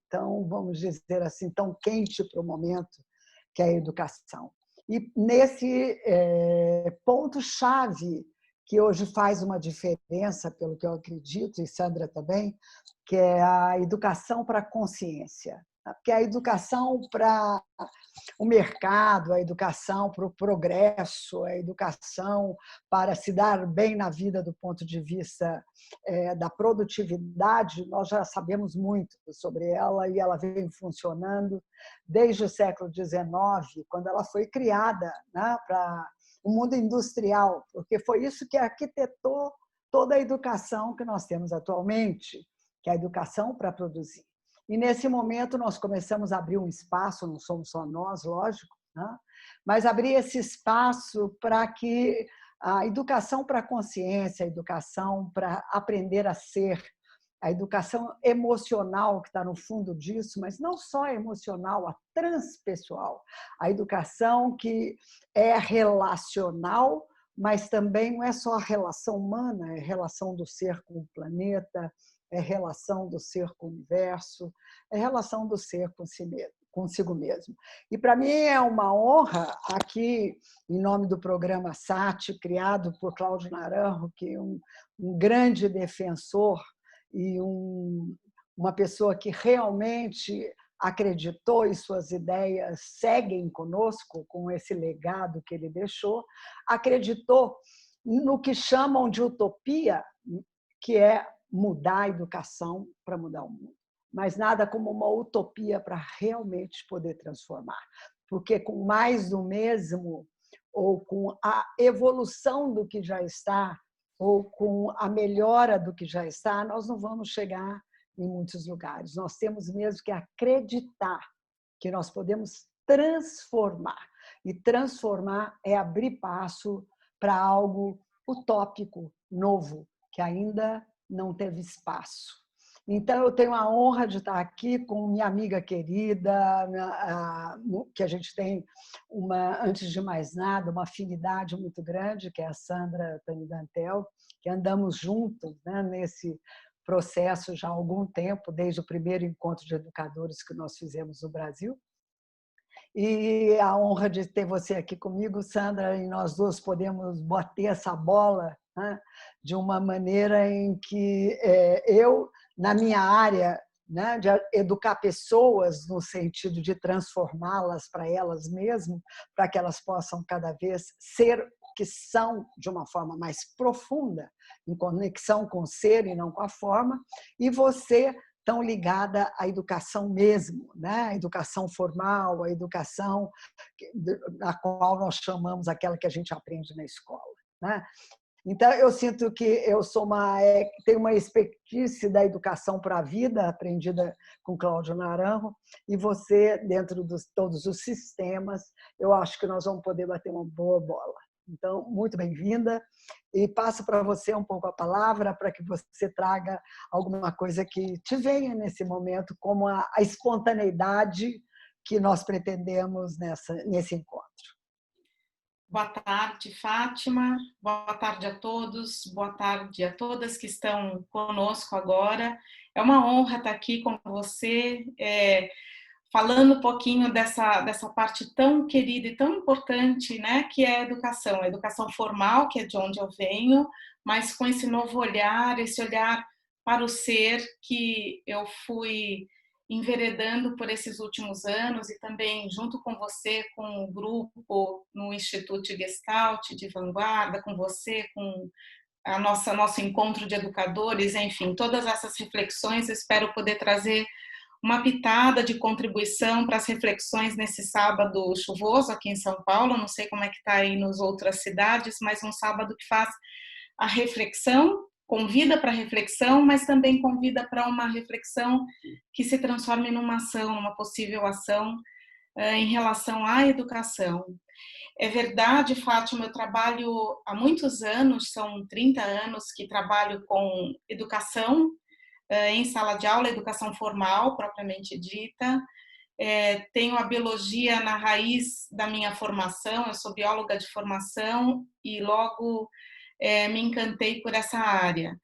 tão, vamos dizer assim, tão quente para o momento, que é a educação. E nesse ponto-chave, que hoje faz uma diferença, pelo que eu acredito, e Sandra também, que é a educação para a consciência. Porque a educação para o mercado, a educação para o progresso, a educação para se dar bem na vida do ponto de vista da produtividade, nós já sabemos muito sobre ela e ela vem funcionando desde o século XIX, quando ela foi criada, né, para o mundo industrial, porque foi isso que arquitetou toda a educação que nós temos atualmente, que é a educação para produzir. E, nesse momento, nós começamos a abrir um espaço, não somos só nós, lógico, né? Mas abrir esse espaço para que a educação para a consciência, a educação para aprender a ser, a educação emocional que está no fundo disso, mas não só emocional, a transpessoal, a educação que é relacional, mas também não é só a relação humana, é a relação do ser com o planeta, é a relação do ser com o universo, é a relação do ser consigo mesmo. E para mim é uma honra aqui, em nome do programa SAT, criado por Cláudio Naranjo, que é um grande defensor e uma pessoa que realmente acreditou e suas ideias seguem conosco, com esse legado que ele deixou, acreditou no que chamam de utopia, que é mudar a educação para mudar o mundo. Mas nada como uma utopia para realmente poder transformar. Porque com mais do mesmo, ou com a evolução do que já está, ou com a melhora do que já está, nós não vamos chegar em muitos lugares. Nós temos mesmo que acreditar que nós podemos transformar. E transformar é abrir passo para algo utópico, novo, que ainda não teve espaço. Então, eu tenho a honra de estar aqui com minha amiga querida, que a gente tem, antes de mais nada, uma afinidade muito grande, que é a Sandra Tanidantel, que andamos juntos, né, nesse processo já há algum tempo, desde o primeiro encontro de educadores que nós fizemos no Brasil. E a honra de ter você aqui comigo, Sandra, e nós duas podemos bater essa bola, né, de uma maneira em que eu, na minha área, né, de educar pessoas no sentido de transformá-las para elas mesmas, para que elas possam cada vez ser o que são de uma forma mais profunda, em conexão com o ser e não com a forma, e você tão ligada à educação mesmo, né? A educação formal, a educação a qual nós chamamos aquela que a gente aprende na escola, né? Então, eu sinto que eu tenho uma expertise da educação para a vida, aprendida com Cláudio Naranjo, e você, dentro de todos os sistemas, eu acho que nós vamos poder bater uma boa bola. Então, muito bem-vinda, e passo para você um pouco a palavra para que você traga alguma coisa que te venha nesse momento, como a espontaneidade que nós pretendemos nesse encontro. Boa tarde, Fátima. Boa tarde a todos. Boa tarde a todas que estão conosco agora. É uma honra estar aqui com você, falando um pouquinho dessa parte tão querida e tão importante, né, que é a educação formal, que é de onde eu venho, mas com esse novo olhar, esse olhar para o ser que eu fui enveredando por esses últimos anos e também junto com você, com o grupo no Instituto Gestalt de Vanguarda, com você, com nosso encontro de educadores, enfim, todas essas reflexões, espero poder trazer uma pitada de contribuição para as reflexões nesse sábado chuvoso aqui em São Paulo, não sei como é que está aí nas outras cidades, mas um sábado que faz a reflexão, convida para reflexão, mas também convida para uma reflexão que se transforme numa ação, numa possível ação em relação à educação. É verdade, Fátima, eu trabalho há muitos anos, são 30 anos que trabalho com educação em sala de aula, educação formal, propriamente dita. Tenho a biologia na raiz da minha formação, eu sou bióloga de formação e logo me encantei por essa área.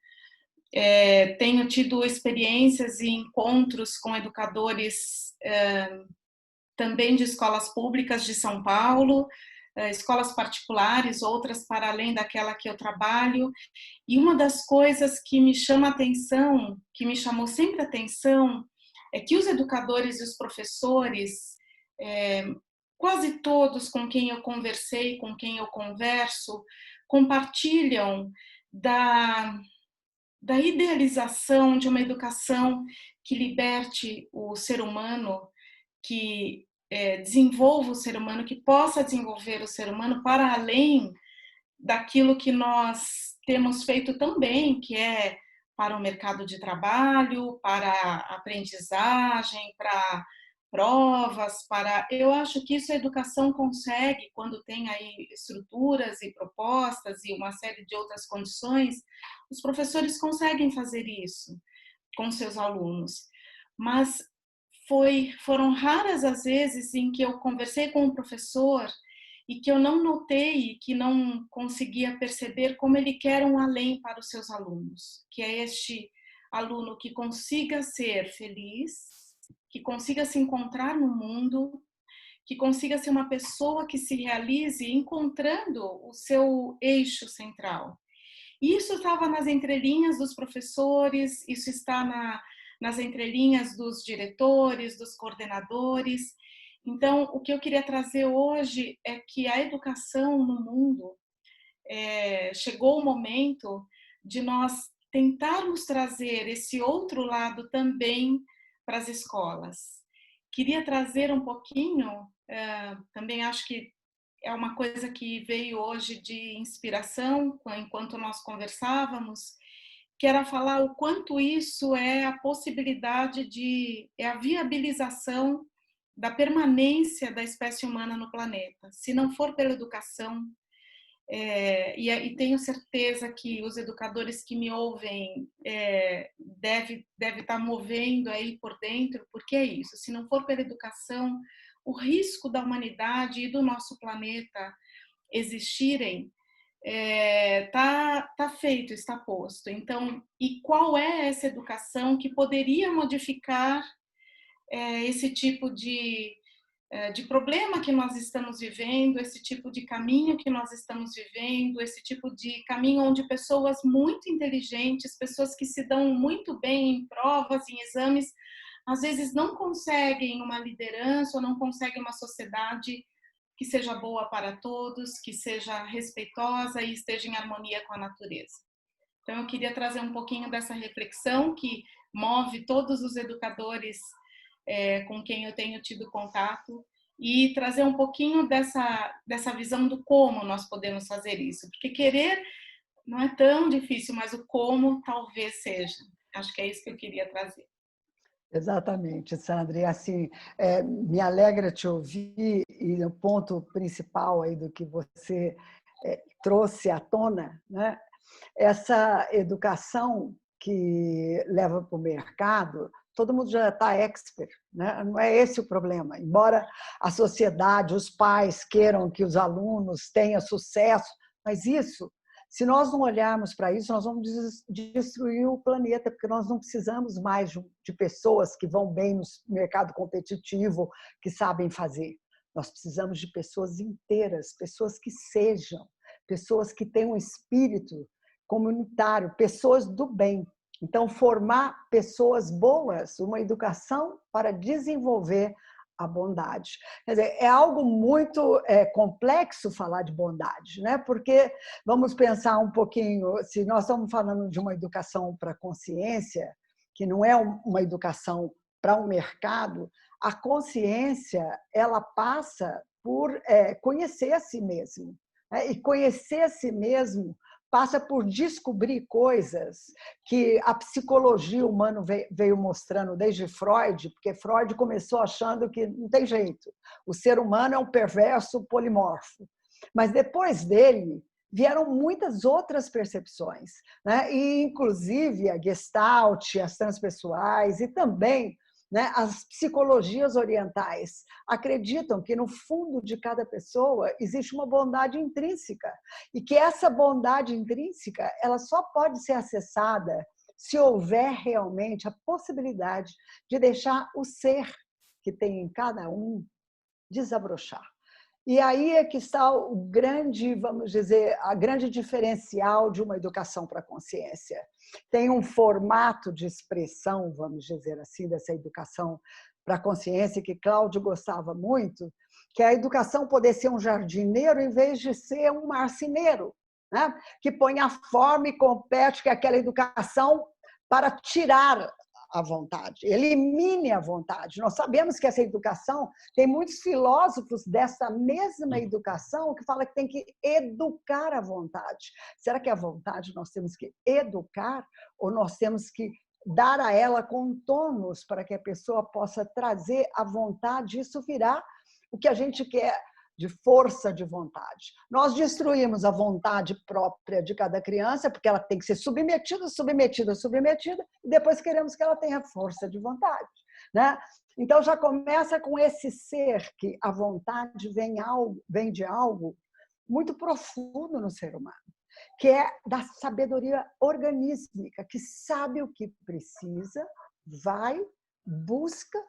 Tenho tido experiências e encontros com educadores também de escolas públicas de São Paulo, escolas particulares, outras para além daquela que eu trabalho. E uma das coisas que me chama atenção, que me chamou sempre atenção, é que os educadores e os professores, quase todos com quem eu conversei, com quem eu converso, compartilham da idealização de uma educação que liberte o ser humano, que desenvolva o ser humano, que possa desenvolver o ser humano para além daquilo que nós temos feito tão bem, que é para o mercado de trabalho, para a aprendizagem, para provas, para... Eu acho que isso a educação consegue, quando tem aí estruturas e propostas e uma série de outras condições, os professores conseguem fazer isso com seus alunos. Mas foram raras as vezes em que eu conversei com um professor e que eu não notei, que não conseguia perceber como ele quer um além para os seus alunos, que é este aluno que consiga ser feliz, que consiga se encontrar no mundo, que consiga ser uma pessoa que se realize encontrando o seu eixo central. Isso estava nas entrelinhas dos professores, isso está nas entrelinhas dos diretores, dos coordenadores. Então, o que eu queria trazer hoje é que a educação no mundo chegou o momento de nós tentarmos trazer esse outro lado também para as escolas. Queria trazer um pouquinho, também acho que é uma coisa que veio hoje de inspiração, enquanto nós conversávamos, que era falar o quanto isso é a possibilidade é a viabilização da permanência da espécie humana no planeta. Se não for pela educação, e tenho certeza que os educadores que me ouvem deve estar movendo aí por dentro, porque é isso, se não for pela educação, o risco da humanidade e do nosso planeta existirem tá feito, está posto. Então, e qual é essa educação que poderia modificar esse tipo de problema que nós estamos vivendo, esse tipo de caminho que nós estamos vivendo, esse tipo de caminho onde pessoas muito inteligentes, pessoas que se dão muito bem em provas, em exames, às vezes não conseguem uma liderança ou não conseguem uma sociedade que seja boa para todos, que seja respeitosa e esteja em harmonia com a natureza. Então, eu queria trazer um pouquinho dessa reflexão que move todos os educadores com quem eu tenho tido contato e trazer um pouquinho dessa visão do como nós podemos fazer isso. Porque querer não é tão difícil, mas o como talvez seja. Acho que é isso que eu queria trazer. Exatamente, Sandra. E assim, me alegra te ouvir e o ponto principal aí do que você trouxe à tona, né? Essa educação que leva para o mercado, todo mundo já está expert, né? Não é esse o problema. Embora a sociedade, os pais queiram que os alunos tenham sucesso, mas isso, se nós não olharmos para isso, nós vamos destruir o planeta, porque nós não precisamos mais de pessoas que vão bem no mercado competitivo, que sabem fazer. Nós precisamos de pessoas inteiras, pessoas que sejam, pessoas que tenham um espírito comunitário, pessoas do bem. Então, formar pessoas boas, uma educação para desenvolver a bondade. Quer dizer, é algo muito complexo falar de bondade, né? Porque vamos pensar um pouquinho, se nós estamos falando de uma educação para a consciência, que não é uma educação para um mercado, a consciência ela passa por conhecer a si mesmo. E conhecer a si mesmo passa por descobrir coisas que a psicologia humana veio mostrando desde Freud, porque Freud começou achando que não tem jeito, o ser humano é um perverso polimorfo. Mas depois dele vieram muitas outras percepções, né? E inclusive a Gestalt, as transpessoais e também, né, as psicologias orientais acreditam que no fundo de cada pessoa existe uma bondade intrínseca e que essa bondade intrínseca ela só pode ser acessada se houver realmente a possibilidade de deixar o ser que tem em cada um desabrochar. E aí é que está o grande, vamos dizer, a grande diferencial de uma educação para a consciência. Tem um formato de expressão, vamos dizer assim, dessa educação para a consciência, que Cláudio gostava muito, que é a educação poder ser um jardineiro em vez de ser um marceneiro, né? Que põe a forma e compete, que é aquela educação para tirar a vontade, elimine a vontade. Nós sabemos que essa educação, tem muitos filósofos dessa mesma educação que falam que tem que educar a vontade. Será que a vontade nós temos que educar ou nós temos que dar a ela contornos para que a pessoa possa trazer a vontade? Isso virá o que a gente quer de força de vontade. Nós destruímos a vontade própria de cada criança, porque ela tem que ser submetida, submetida, submetida, e depois queremos que ela tenha força de vontade, né? Então, já começa com esse ser que a vontade vem de algo muito profundo no ser humano, que é da sabedoria organísmica, que sabe o que precisa, vai, busca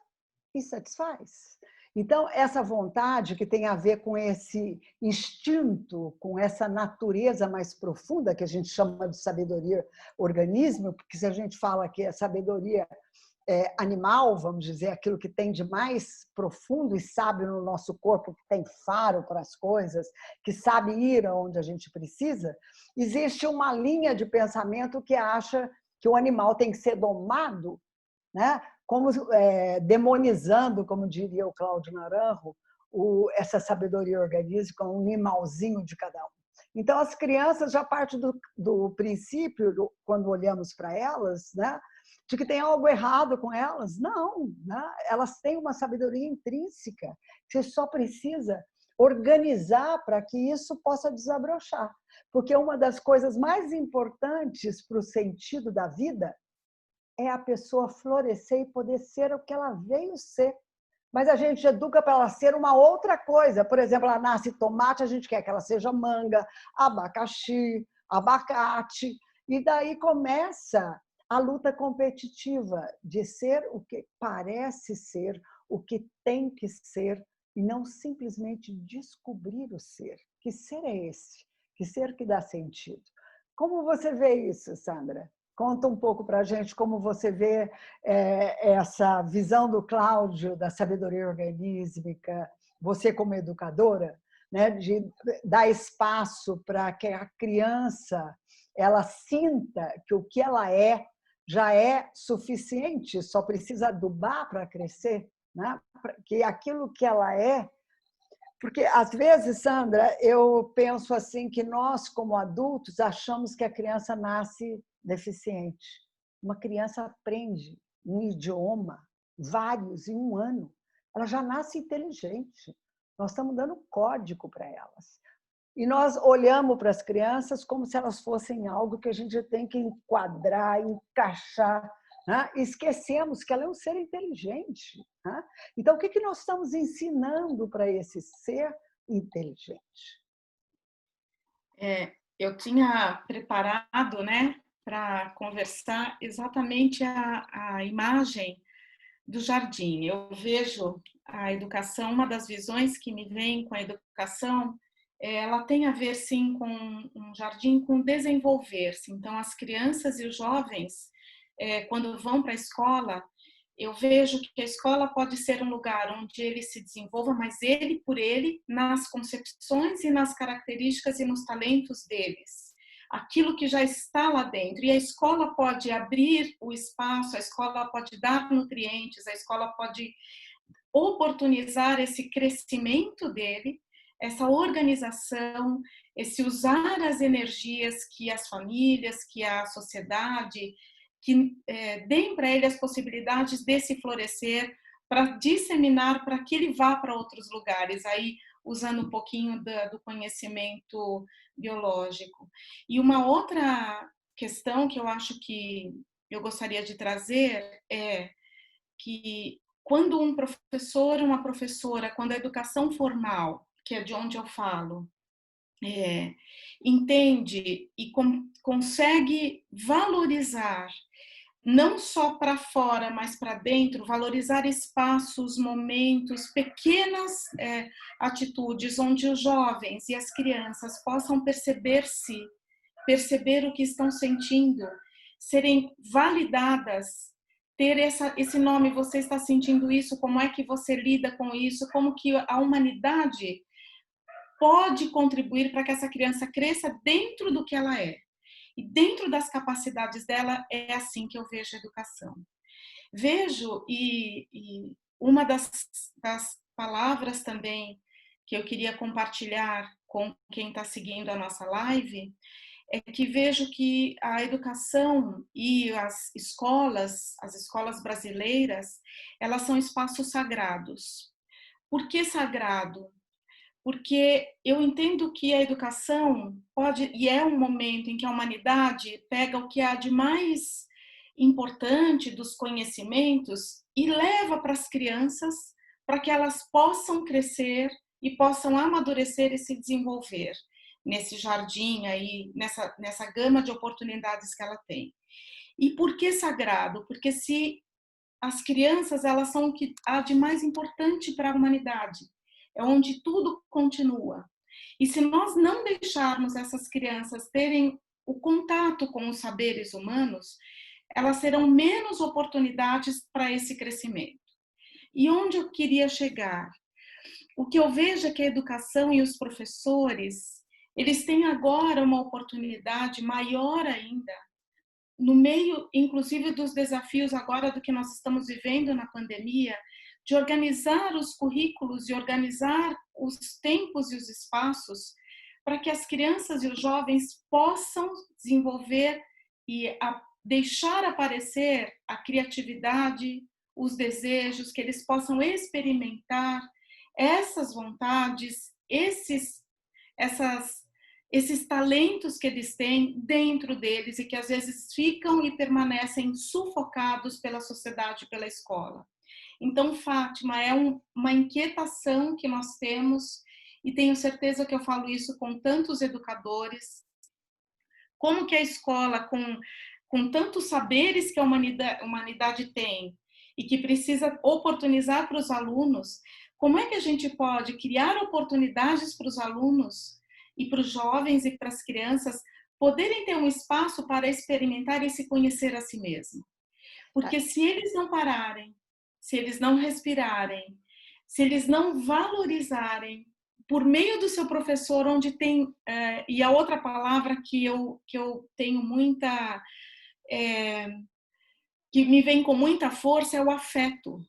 e satisfaz. Então, essa vontade que tem a ver com esse instinto, com essa natureza mais profunda, que a gente chama de sabedoria organismo, porque se a gente fala que é sabedoria animal, vamos dizer, aquilo que tem de mais profundo e sabe no nosso corpo, que tem faro para as coisas, que sabe ir aonde a gente precisa, existe uma linha de pensamento que acha que o animal tem que ser domado, né? Como demonizando, como diria o Cláudio Naranjo, essa sabedoria organística, um animalzinho de cada um. Então, as crianças já partem do princípio, quando olhamos para elas, né, de que tem algo errado com elas. Não, né? Elas têm uma sabedoria intrínseca, que você só precisa organizar para que isso possa desabrochar. Porque uma das coisas mais importantes para o sentido da vida é a pessoa florescer e poder ser o que ela veio ser. Mas a gente educa para ela ser uma outra coisa. Por exemplo, ela nasce tomate, a gente quer que ela seja manga, abacaxi, abacate. E daí começa a luta competitiva de ser o que parece ser, o que tem que ser, e não simplesmente descobrir o ser. Que ser é esse? Que ser que dá sentido? Como você vê isso, Sandra? Conta um pouco para a gente como você vê essa visão do Cláudio, da sabedoria organísmica, você como educadora, né, de dar espaço para que a criança ela sinta que o que ela é já é suficiente, só precisa adubar para crescer, né? Que aquilo que ela é. Porque, às vezes, Sandra, eu penso assim que nós, como adultos, achamos que a criança nasce deficiente. Uma criança aprende um idioma, vários, em um ano. Ela já nasce inteligente. Nós estamos dando código para elas. E nós olhamos para as crianças como se elas fossem algo que a gente tem que enquadrar, encaixar, né? Esquecemos que ela é um ser inteligente, né? Então, o que nós estamos ensinando para esse ser inteligente? Eu tinha preparado, né, para conversar exatamente a imagem do jardim. Eu vejo a educação, uma das visões que me vem com a educação, ela tem a ver, sim, com um jardim, com desenvolver-se. Então, as crianças e os jovens, quando vão para a escola, eu vejo que a escola pode ser um lugar onde ele se desenvolva, mas ele por ele, nas concepções e nas características e nos talentos deles. Aquilo que já está lá dentro. E a escola pode abrir o espaço, a escola pode dar nutrientes, a escola pode oportunizar esse crescimento dele, essa organização, esse usar as energias que as famílias, que a sociedade, que deem para ele as possibilidades de se florescer, para disseminar, para que ele vá para outros lugares, aí usando um pouquinho do conhecimento biológico. E uma outra questão que eu acho que eu gostaria de trazer é que quando um professor, uma professora, quando a educação formal, que é de onde eu falo, entende e consegue valorizar não só para fora, mas para dentro, valorizar espaços, momentos, pequenas atitudes onde os jovens e as crianças possam perceber-se, perceber o que estão sentindo, serem validadas, ter esse nome, você está sentindo isso, como é que você lida com isso, como que a humanidade pode contribuir para que essa criança cresça dentro do que ela é. E dentro das capacidades dela, é assim que eu vejo a educação. Vejo, e uma das palavras também que eu queria compartilhar com quem está seguindo a nossa live, é que vejo que a educação e as escolas brasileiras, elas são espaços sagrados. Por que sagrado? Porque eu entendo que a educação pode, e é um momento em que a humanidade pega o que há de mais importante dos conhecimentos e leva para as crianças, para que elas possam crescer e possam amadurecer e se desenvolver nesse jardim aí, nessa gama de oportunidades que ela tem. E por que sagrado? Porque se as crianças, elas são o que há de mais importante para a humanidade, é onde tudo continua. E se nós não deixarmos essas crianças terem o contato com os saberes humanos, elas terão menos oportunidades para esse crescimento. E onde eu queria chegar? O que eu vejo é que a educação e os professores, eles têm agora uma oportunidade maior ainda, no meio, inclusive, dos desafios agora do que nós estamos vivendo na pandemia, de organizar os currículos e organizar os tempos e os espaços para que as crianças e os jovens possam desenvolver e deixar aparecer a criatividade, os desejos, que eles possam experimentar essas vontades, esses talentos que eles têm dentro deles e que às vezes ficam e permanecem sufocados pela sociedade, pela escola. Então, Fátima, é uma inquietação que nós temos e tenho certeza que eu falo isso com tantos educadores. Como que a escola, com tantos saberes que a humanidade tem e que precisa oportunizar para os alunos, como é que a gente pode criar oportunidades para os alunos e para os jovens e para as crianças poderem ter um espaço para experimentar e se conhecer a si mesmo? Porque se eles não pararem, se eles não respirarem, se eles não valorizarem por meio do seu professor, onde tem, e a outra palavra que eu tenho muita, que me vem com muita força é o afeto.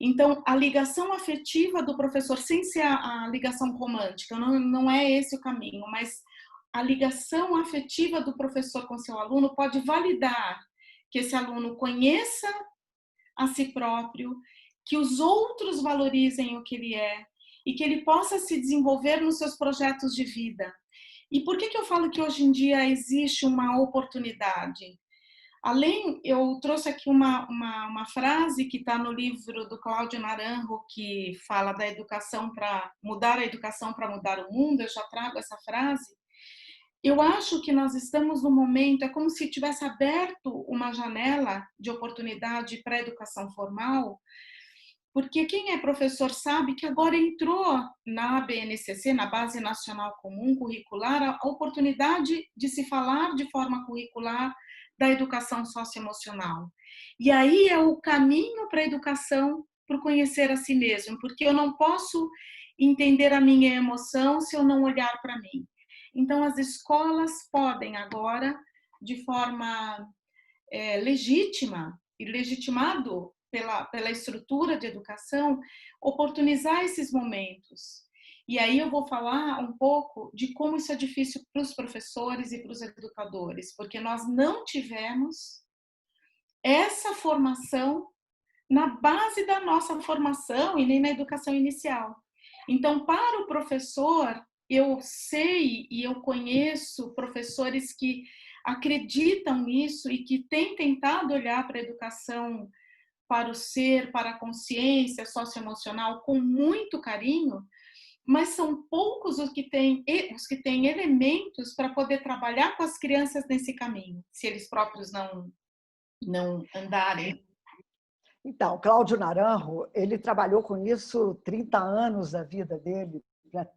Então, a ligação afetiva do professor, sem ser a ligação romântica, não é esse o caminho, mas a ligação afetiva do professor com seu aluno pode validar que esse aluno conheça a si próprio, que os outros valorizem o que ele é e que ele possa se desenvolver nos seus projetos de vida. E por que eu falo que hoje em dia existe uma oportunidade? Além, eu trouxe aqui uma frase que está no livro do Cláudio Naranjo, que fala da educação para mudar a educação para mudar o mundo, eu já trago essa frase. Eu acho que nós estamos no momento, é como se tivesse aberto uma janela de oportunidade para a educação formal, porque quem é professor sabe que agora entrou na BNCC, na Base Nacional Comum Curricular, a oportunidade de se falar de forma curricular da educação socioemocional. E aí é o caminho para a educação, para o conhecer a si mesmo, porque eu não posso entender a minha emoção se eu não olhar para mim. Então, as escolas podem agora, de forma legítima e legitimado pela estrutura de educação, oportunizar esses momentos. E aí eu vou falar um pouco de como isso é difícil para os professores e para os educadores, porque nós não tivemos essa formação na base da nossa formação e nem na educação inicial. Então, para o professor, eu sei e eu conheço professores que acreditam nisso e que têm tentado olhar para a educação, para o ser, para a consciência socioemocional com muito carinho, mas são poucos os que têm elementos para poder trabalhar com as crianças nesse caminho, se eles próprios não andarem. Então, Cláudio Naranjo, ele trabalhou com isso 30 anos da vida dele, para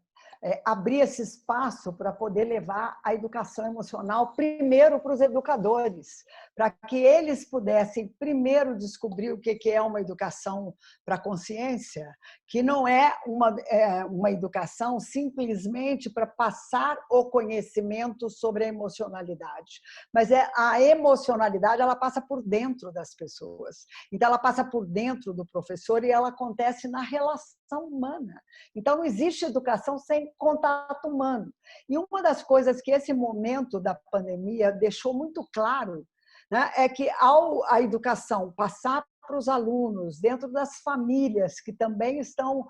abrir esse espaço para poder levar a educação emocional primeiro para os educadores, para que eles pudessem primeiro descobrir o que é uma educação para a consciência, que não é uma educação simplesmente para passar o conhecimento sobre a emocionalidade, mas a emocionalidade, ela passa por dentro das pessoas. Então, ela passa por dentro do professor e ela acontece na relação humana. Então, não existe educação sem contato humano. E uma das coisas que esse momento da pandemia deixou muito claro, né, é que, ao a educação passar para os alunos, dentro das famílias que também estão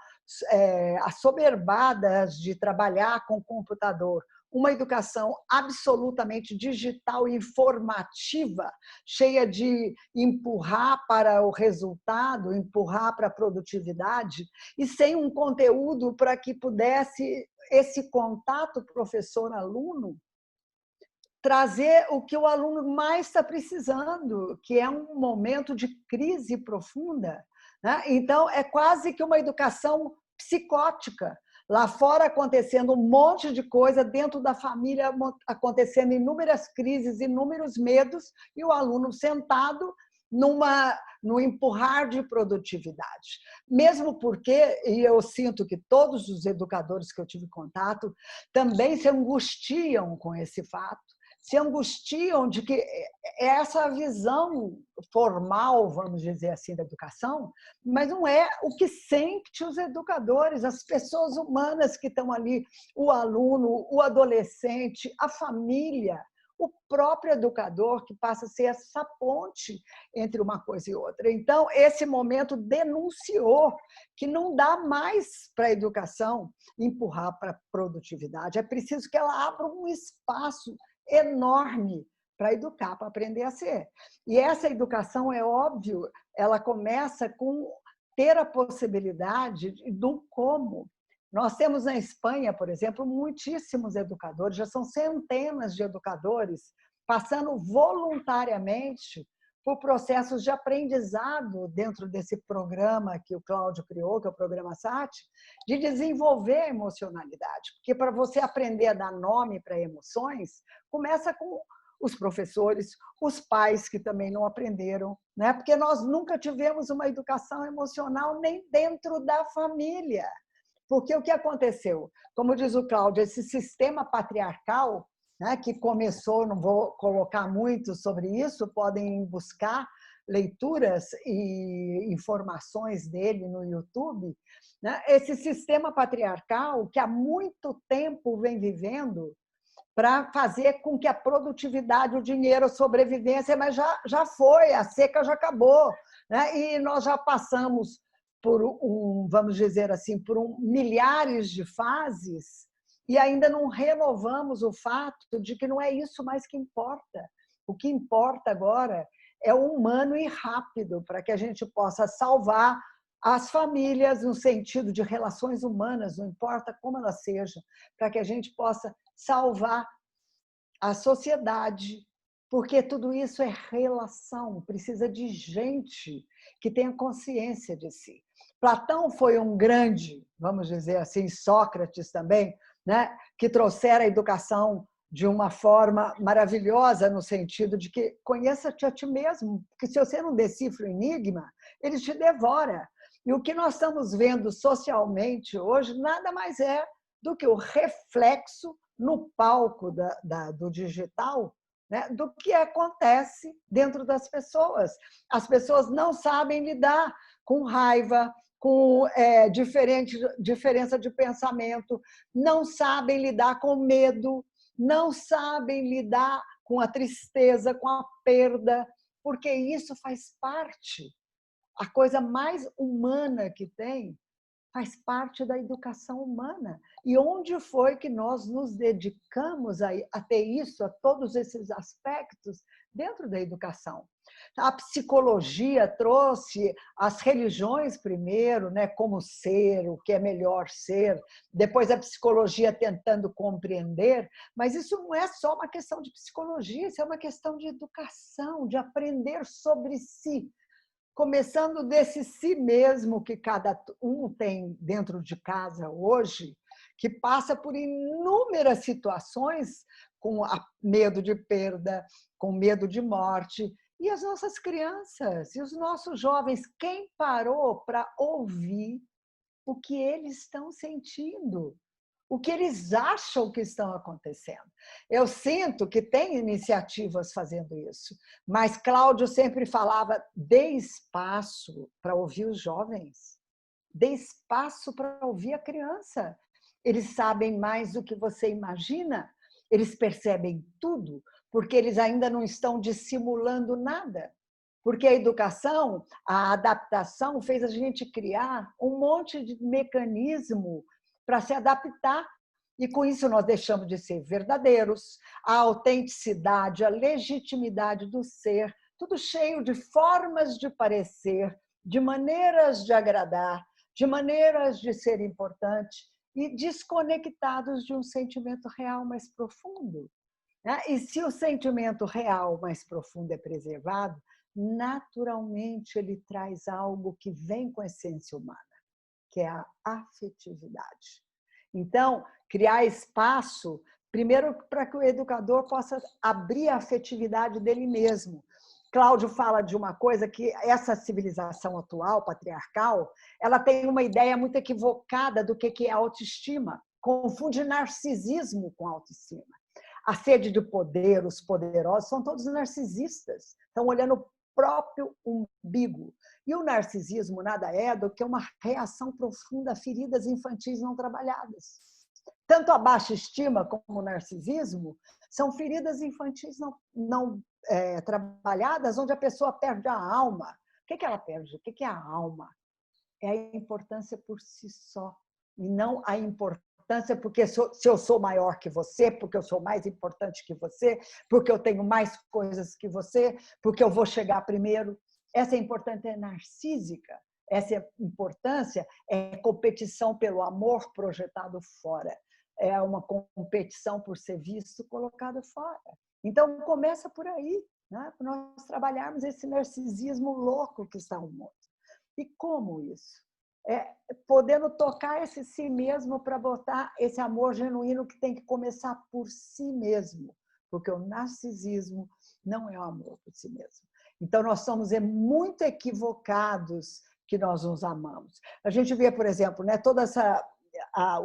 assoberbadas de trabalhar com computador, uma educação absolutamente digital e informativa, cheia de empurrar para o resultado, empurrar para a produtividade, e sem um conteúdo para que pudesse esse contato professor-aluno trazer o que o aluno mais está precisando, que é um momento de crise profunda, né? Então, é quase que uma educação psicótica. Lá fora acontecendo um monte de coisa, dentro da família acontecendo inúmeras crises, inúmeros medos, e o aluno sentado no empurrar de produtividade. Mesmo porque, e eu sinto que todos os educadores que eu tive contato também se angustiam com esse fato, se angustiam de que essa visão formal, vamos dizer assim, da educação, mas não é o que sente os educadores, as pessoas humanas que estão ali, o aluno, o adolescente, a família, o próprio educador, que passa a ser essa ponte entre uma coisa e outra. Então, esse momento denunciou que não dá mais para a educação empurrar para a produtividade, é preciso que ela abra um espaço enorme para educar, para aprender a ser. E essa educação, é óbvio, ela começa com ter a possibilidade do como. Nós temos na Espanha, por exemplo, muitíssimos educadores, já são centenas de educadores passando voluntariamente por processos de aprendizado dentro desse programa que o Cláudio criou, que é o programa SAT, de desenvolver a emocionalidade. Porque para você aprender a dar nome para emoções, começa com os professores, os pais que também não aprenderam, né? Porque nós nunca tivemos uma educação emocional nem dentro da família. Porque o que aconteceu? Como diz o Cláudio, esse sistema patriarcal, né, que começou, não vou colocar muito sobre isso, podem buscar leituras e informações dele no YouTube, né? Esse sistema patriarcal que há muito tempo vem vivendo para fazer com que a produtividade, o dinheiro, a sobrevivência, mas já foi, a seca já acabou, né? E nós já passamos por vamos dizer assim, por milhares de fases e ainda não renovamos o fato de que não é isso mais que importa. O que importa agora é o humano e rápido, para que a gente possa salvar as famílias no sentido de relações humanas, não importa como elas sejam, para que a gente possa salvar a sociedade, porque tudo isso é relação, precisa de gente que tenha consciência de si. Platão foi um grande, vamos dizer assim, Sócrates também, né, que trouxeram a educação de uma forma maravilhosa, no sentido de que conheça-te a ti mesmo, porque se você não decifra o enigma, ele te devora. E o que nós estamos vendo socialmente hoje nada mais é do que o reflexo no palco do digital, né, do que acontece dentro das pessoas. As pessoas não sabem lidar com raiva, com diferença de pensamento, não sabem lidar com medo, não sabem lidar com a tristeza, com a perda, porque isso faz parte. A coisa mais humana que tem faz parte da educação humana. E onde foi que nós nos dedicamos a ter isso, a todos esses aspectos, dentro da educação. A psicologia trouxe as religiões primeiro, né, como ser, o que é melhor ser, depois a psicologia tentando compreender, mas isso não é só uma questão de psicologia, isso é uma questão de educação, de aprender sobre si, começando desse si mesmo que cada um tem dentro de casa hoje, que passa por inúmeras situações com medo de perda, com medo de morte. E as nossas crianças e os nossos jovens, quem parou para ouvir o que eles estão sentindo? O que eles acham que estão acontecendo? Eu sinto que tem iniciativas fazendo isso, mas Cláudio sempre falava: dê espaço para ouvir os jovens, dê espaço para ouvir a criança. Eles sabem mais do que você imagina, eles percebem tudo, porque eles ainda não estão dissimulando nada. Porque a educação, a adaptação fez a gente criar um monte de mecanismo para se adaptar. E com isso nós deixamos de ser verdadeiros, a autenticidade, a legitimidade do ser, tudo cheio de formas de parecer, de maneiras de agradar, de maneiras de ser importante e desconectados de um sentimento real mais profundo. E se o sentimento real mais profundo é preservado, naturalmente ele traz algo que vem com a essência humana, que é a afetividade. Então, criar espaço, primeiro, para que o educador possa abrir a afetividade dele mesmo. Cláudio fala de uma coisa que essa civilização atual, patriarcal, ela tem uma ideia muito equivocada do que é autoestima. Confunde narcisismo com autoestima. A sede de poder, os poderosos, são todos narcisistas. Estão olhando o próprio umbigo. E o narcisismo nada é do que uma reação profunda a feridas infantis não trabalhadas. Tanto a baixa estima como o narcisismo são feridas infantis não trabalhadas, onde a pessoa perde a alma. O que ela perde? O que é a alma? É a importância por si só, e não a importância porque se eu sou maior que você, porque eu sou mais importante que você, porque eu tenho mais coisas que você, porque eu vou chegar primeiro. Essa importância é narcísica. Essa importância é competição pelo amor projetado fora. É uma competição por ser visto colocado fora. Então, começa por aí, né? Para nós trabalharmos esse narcisismo louco que está no mundo. E como isso? Podendo tocar esse si mesmo para botar esse amor genuíno que tem que começar por si mesmo, porque o narcisismo não é o amor por si mesmo. Então, nós somos muito equivocados que nós nos amamos. A gente vê, por exemplo, né,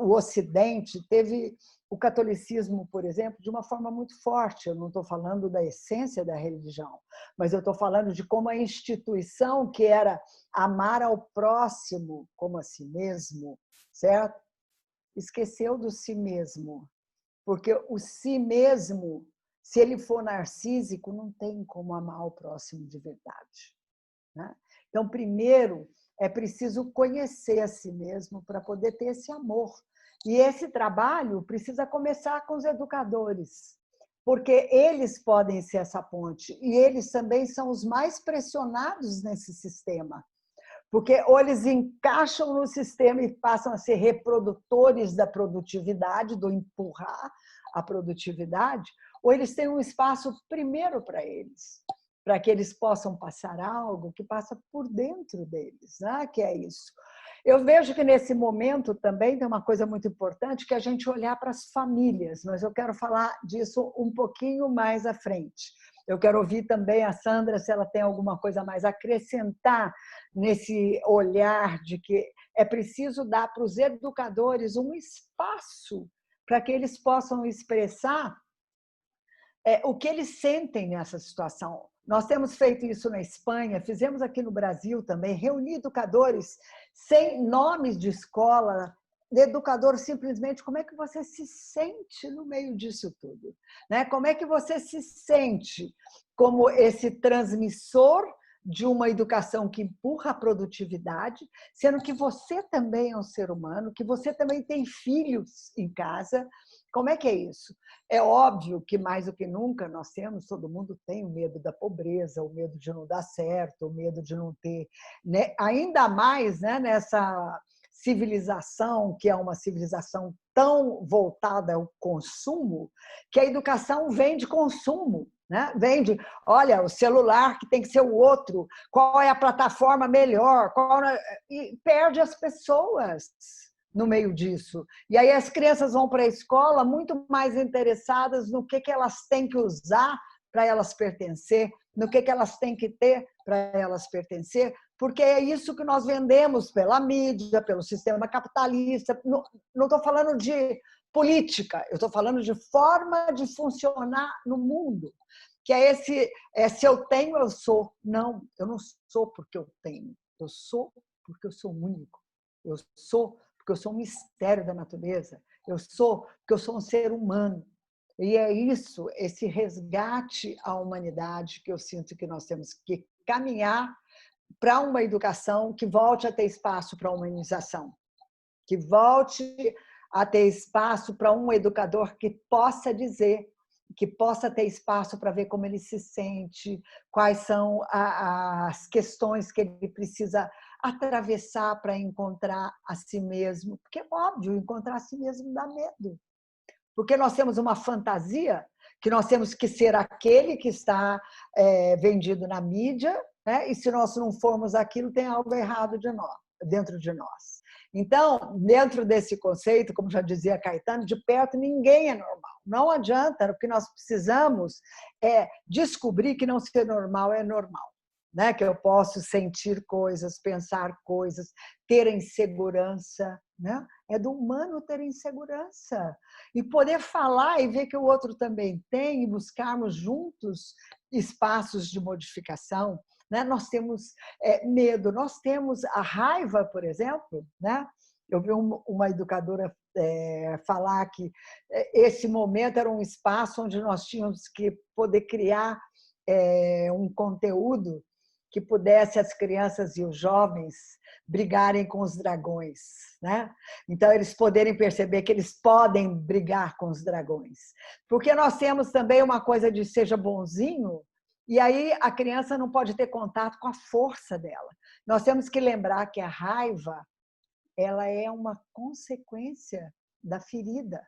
o Ocidente teve o catolicismo, por exemplo, de uma forma muito forte. Eu não estou falando da essência da religião, mas eu estou falando de como a instituição, que era amar ao próximo como a si mesmo, certo? Esqueceu do si mesmo, porque o si mesmo, se ele for narcísico, não tem como amar o próximo de verdade, né? Então, primeiro, é preciso conhecer a si mesmo para poder ter esse amor. E esse trabalho precisa começar com os educadores, porque eles podem ser essa ponte. E eles também são os mais pressionados nesse sistema, porque ou eles encaixam no sistema e passam a ser reprodutores da produtividade, do empurrar a produtividade, ou eles têm um espaço primeiro para eles, para que eles possam passar algo que passa por dentro deles, né? Que é isso. Eu vejo que nesse momento também tem uma coisa muito importante, que é a gente olhar para as famílias, mas eu quero falar disso um pouquinho mais à frente. Eu quero ouvir também a Sandra, se ela tem alguma coisa mais a acrescentar nesse olhar de que é preciso dar para os educadores um espaço para que eles possam expressar o que eles sentem nessa situação. Nós temos feito isso na Espanha, fizemos aqui no Brasil também, reunir educadores sem nomes de escola, de educador simplesmente, como é que você se sente no meio disso tudo? Né? Como é que você se sente como esse transmissor de uma educação que empurra a produtividade, sendo que você também é um ser humano, que você também tem filhos em casa, Como é que é isso? É óbvio que, mais do que nunca, nós temos, todo mundo tem o medo da pobreza, o medo de não dar certo, o medo de não ter... Né? Ainda mais, né, nessa civilização, que é uma civilização tão voltada ao consumo, que a educação vem de consumo. Né? Vende, olha, o celular que tem que ser o outro, qual é a plataforma melhor, e perde as pessoas no meio disso. E aí as crianças vão para a escola muito mais interessadas no que elas têm que usar para elas pertencer, no que elas têm que ter para elas pertencer, porque é isso que nós vendemos pela mídia, pelo sistema capitalista. Não estou falando de política, eu estou falando de forma de funcionar no mundo, que é esse, se eu tenho, eu sou. Não, eu não sou porque eu tenho, eu sou porque eu sou único, eu sou porque eu sou um mistério da natureza, eu sou porque eu sou um ser humano. E é isso, esse resgate à humanidade que eu sinto que nós temos que caminhar para uma educação que volte a ter espaço para a humanização, que volte a ter espaço para um educador que possa dizer, que possa ter espaço para ver como ele se sente, quais são as questões que ele precisa atravessar para encontrar a si mesmo. Porque é óbvio, encontrar a si mesmo dá medo. Porque nós temos uma fantasia que nós temos que ser aquele que está vendido na mídia, né? E se nós não formos aquilo, tem algo errado dentro de nós. Então, dentro desse conceito, como já dizia Caetano, de perto ninguém é normal. Não adianta, o que nós precisamos é descobrir que não ser normal é normal. Né? Que eu posso sentir coisas, pensar coisas, ter insegurança. Né? É do humano ter insegurança. E poder falar e ver que o outro também tem, e buscarmos juntos espaços de modificação. Né? Nós temos medo, nós temos a raiva, por exemplo. Né? Eu vi uma educadora falar que esse momento era um espaço onde nós tínhamos que poder criar um conteúdo que pudesse as crianças e os jovens brigarem com os dragões. Né? Então, eles poderem perceber que eles podem brigar com os dragões. Porque nós temos também uma coisa de seja bonzinho, e aí a criança não pode ter contato com a força dela. Nós temos que lembrar que a raiva ela é uma consequência da ferida.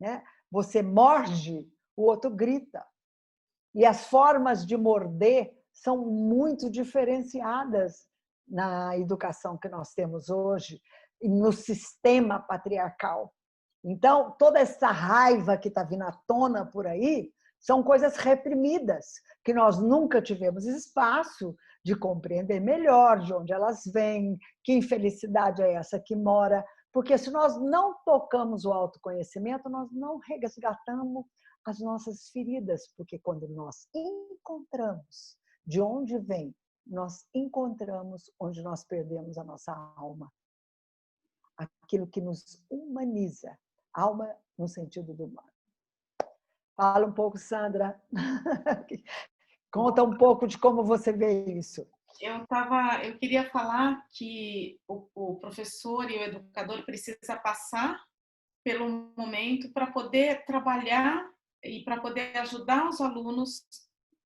Né? Você morde, o outro grita. E as formas de morder são muito diferenciadas na educação que nós temos hoje, no sistema patriarcal. Então, toda essa raiva que está vindo à tona por aí são coisas reprimidas, que nós nunca tivemos espaço de compreender melhor de onde elas vêm, que infelicidade é essa que mora. Porque se nós não tocamos o autoconhecimento, nós não resgatamos as nossas feridas, porque quando nós encontramos de onde vem, nós encontramos onde nós perdemos a nossa alma. Aquilo que nos humaniza, alma no sentido do humano. Fala um pouco, Sandra. Conta um pouco de como você vê isso. Eu queria falar que o professor e o educador precisa passar pelo momento para poder trabalhar e para poder ajudar os alunos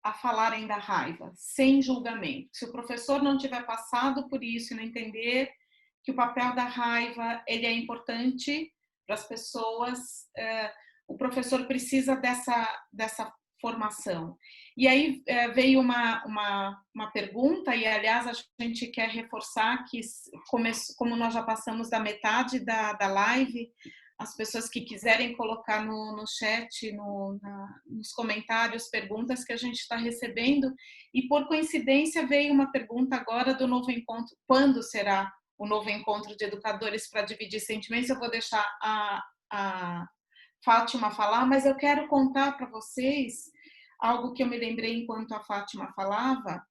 a falarem da raiva, sem julgamento. Se o professor não tiver passado por isso e não entender que o papel da raiva ele é importante para as pessoas, o professor precisa dessa formação. E aí veio uma pergunta, e aliás a gente quer reforçar que, como nós já passamos da metade da live, as pessoas que quiserem colocar no chat, nos comentários, perguntas que a gente está recebendo. E, por coincidência, veio uma pergunta agora do novo encontro. Quando será o novo encontro de educadores para dividir sentimentos? Eu vou deixar a Fátima falar, mas eu quero contar para vocês algo que eu me lembrei enquanto a Fátima falava,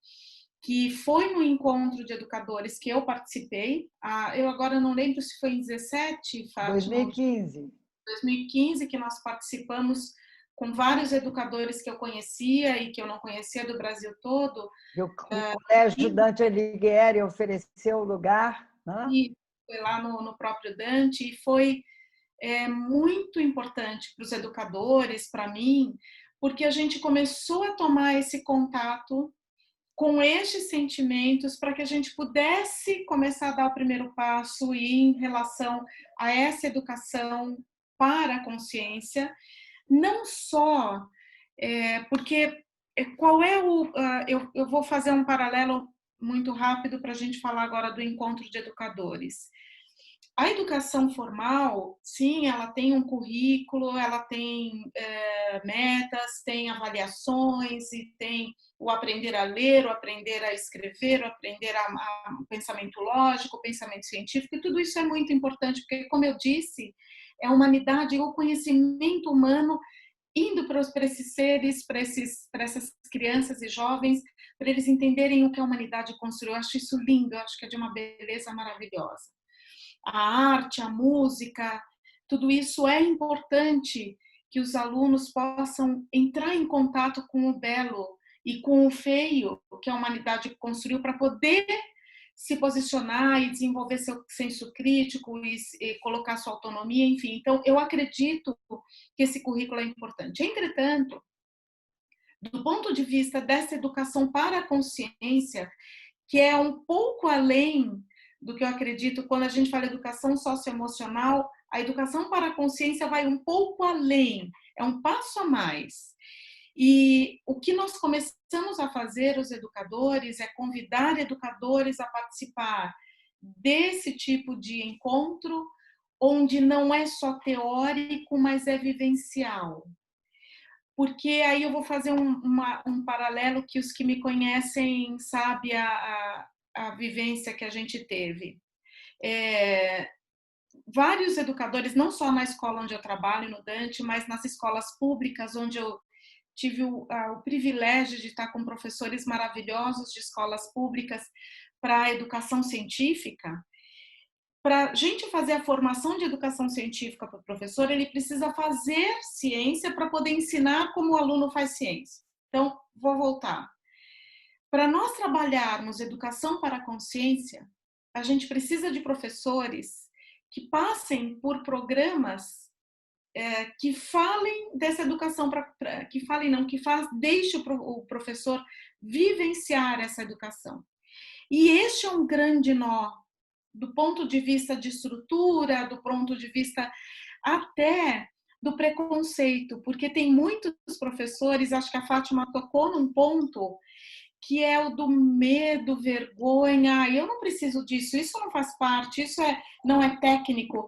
que foi no encontro de educadores que eu participei. Eu agora não lembro se foi em 17, Fátima. 2015. 2015, que nós participamos com vários educadores que eu conhecia e que eu não conhecia do Brasil todo. O Colégio Dante Alighieri ofereceu o lugar. Né? E foi lá no próprio Dante, e foi é muito importante para os educadores, para mim, porque a gente começou a tomar esse contato com estes sentimentos para que a gente pudesse começar a dar o primeiro passo e em relação a essa educação para a consciência, não só porque qual é o... eu vou fazer um paralelo muito rápido para a gente falar agora do encontro de educadores. A educação formal, sim, ela tem um currículo, ela tem metas, tem avaliações e tem o aprender a ler, o aprender a escrever, o aprender o pensamento lógico, o pensamento científico, e tudo isso é muito importante, porque, como eu disse, é a humanidade, o conhecimento humano indo para esses seres, para essas crianças e jovens, para eles entenderem o que a humanidade construiu. Eu acho isso lindo, eu acho que é de uma beleza maravilhosa. A arte, a música, tudo isso é importante que os alunos possam entrar em contato com o belo e com o feio que a humanidade construiu para poder se posicionar e desenvolver seu senso crítico e colocar sua autonomia, enfim. Então, eu acredito que esse currículo é importante. Entretanto, do ponto de vista dessa educação para a consciência, que é um pouco além do que eu acredito quando a gente fala educação socioemocional, a educação para a consciência vai um pouco além, é um passo a mais. E o que nós começamos a fazer, os educadores, é convidar educadores a participar desse tipo de encontro, onde não é só teórico, mas é vivencial. Porque aí eu vou fazer um paralelo que os que me conhecem sabem a vivência que a gente teve. Vários educadores, não só na escola onde eu trabalho, no Dante, mas nas escolas públicas, onde eu tive o privilégio de estar com professores maravilhosos de escolas públicas para a educação científica. Para a gente fazer a formação de educação científica para o professor, ele precisa fazer ciência para poder ensinar como o aluno faz ciência. Então, vou voltar. Para nós trabalharmos educação para a consciência, a gente precisa de professores que passem por programas que falem dessa educação, deixe o professor vivenciar essa educação. E este é um grande nó, do ponto de vista de estrutura, do ponto de vista até do preconceito, porque tem muitos professores, acho que a Fátima tocou num ponto, que é o do medo, vergonha, eu não preciso disso, isso não faz parte, isso não é técnico.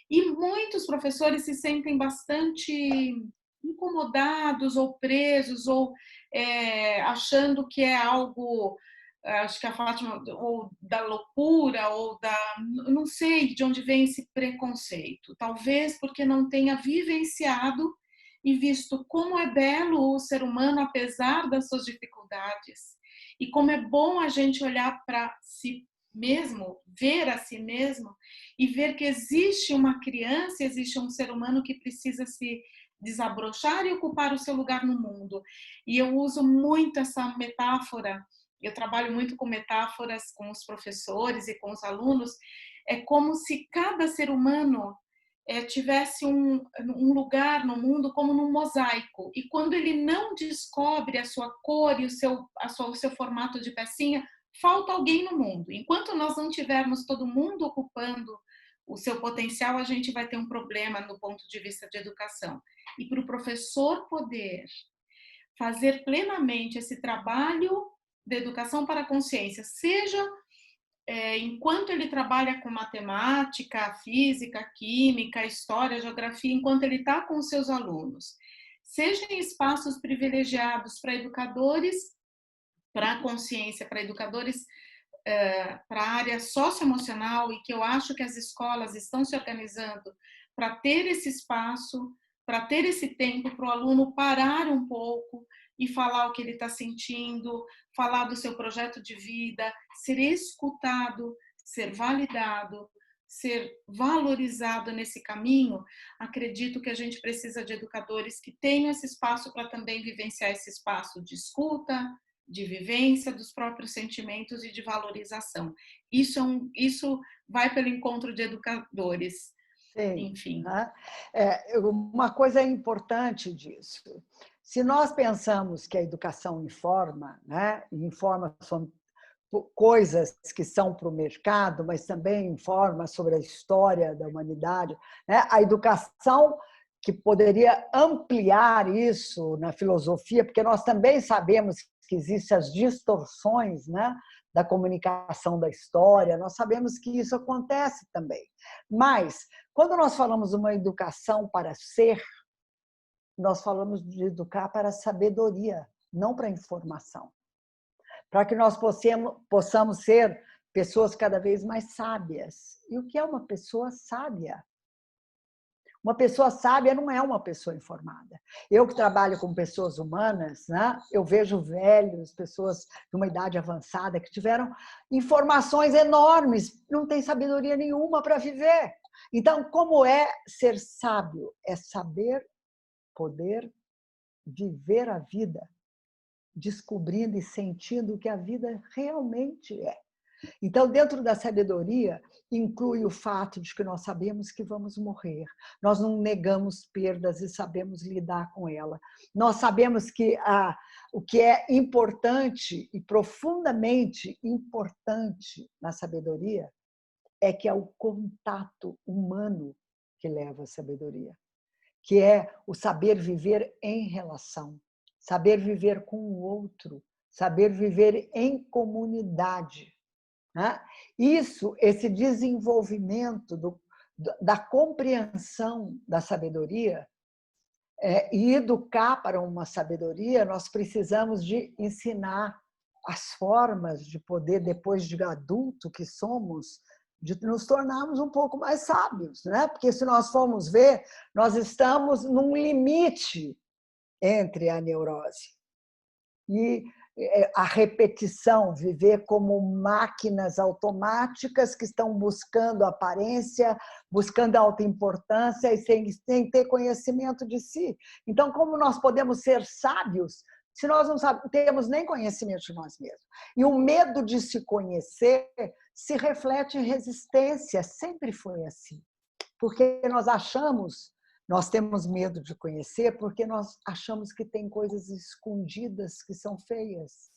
E muitos professores se sentem bastante incomodados ou presos, ou achando que é algo, acho que a Fátima, ou da loucura, ou não sei de onde vem esse preconceito. Talvez porque não tenha vivenciado e visto como é belo o ser humano, apesar das suas dificuldades. E como é bom a gente olhar para si mesmo, ver a si mesmo e ver que existe uma criança, existe um ser humano que precisa se desabrochar e ocupar o seu lugar no mundo. E eu uso muito essa metáfora, eu trabalho muito com metáforas com os professores e com os alunos, é como se cada ser humano tivesse um lugar no mundo como num mosaico, e quando ele não descobre a sua cor e o seu formato de pecinha, falta alguém no mundo. Enquanto nós não tivermos todo mundo ocupando o seu potencial, a gente vai ter um problema no ponto de vista de educação. E para o professor poder fazer plenamente esse trabalho de educação para a consciência, seja enquanto ele trabalha com matemática, física, química, história, geografia, enquanto ele está com os seus alunos, seja em espaços privilegiados para educadores, para a consciência, para educadores para a área socioemocional, e que eu acho que as escolas estão se organizando para ter esse espaço, para ter esse tempo para o aluno parar um pouco e falar o que ele está sentindo, falar do seu projeto de vida, ser escutado, ser validado, ser valorizado nesse caminho. Acredito que a gente precisa de educadores que tenham esse espaço para também vivenciar esse espaço de escuta, de vivência dos próprios sentimentos e de valorização. Isso vai pelo encontro de educadores. Sim, enfim. né? Uma coisa importante disso. Se nós pensamos que a educação informa, né? Informa sobre coisas que são para o mercado, mas também informa sobre a história da humanidade, né? A educação que poderia ampliar isso na filosofia, porque nós também sabemos que existem as distorções, né, da comunicação da história, nós sabemos que isso acontece também. Mas, quando nós falamos de uma educação para ser, nós falamos de educar para a sabedoria, não para a informação. Para que nós possamos ser pessoas cada vez mais sábias. E o que é uma pessoa sábia? Uma pessoa sábia não é uma pessoa informada. Eu que trabalho com pessoas humanas, né, eu vejo velhos, pessoas de uma idade avançada que tiveram informações enormes, não têm sabedoria nenhuma para viver. Então, como é ser sábio? É saber poder viver a vida, descobrindo e sentindo o que a vida realmente é. Então, dentro da sabedoria, inclui o fato de que nós sabemos que vamos morrer. Nós não negamos perdas e sabemos lidar com ela. Nós sabemos que o que é importante e profundamente importante na sabedoria é que é o contato humano que leva à sabedoria, que é o saber viver em relação, saber viver com o outro, saber viver em comunidade. Isso, esse desenvolvimento da compreensão da sabedoria e educar para uma sabedoria, nós precisamos de ensinar as formas de poder, depois de adulto que somos, de nos tornarmos um pouco mais sábios, né? Porque se nós formos ver, nós estamos num limite entre a neurose e a repetição, viver como máquinas automáticas que estão buscando aparência, buscando alta importância e sem ter conhecimento de si. Então, como nós podemos ser sábios se nós não temos nem conhecimento de nós mesmos? E o medo de se conhecer se reflete em resistência, sempre foi assim. Porque nós temos medo de conhecer porque nós achamos que tem coisas escondidas que são feias.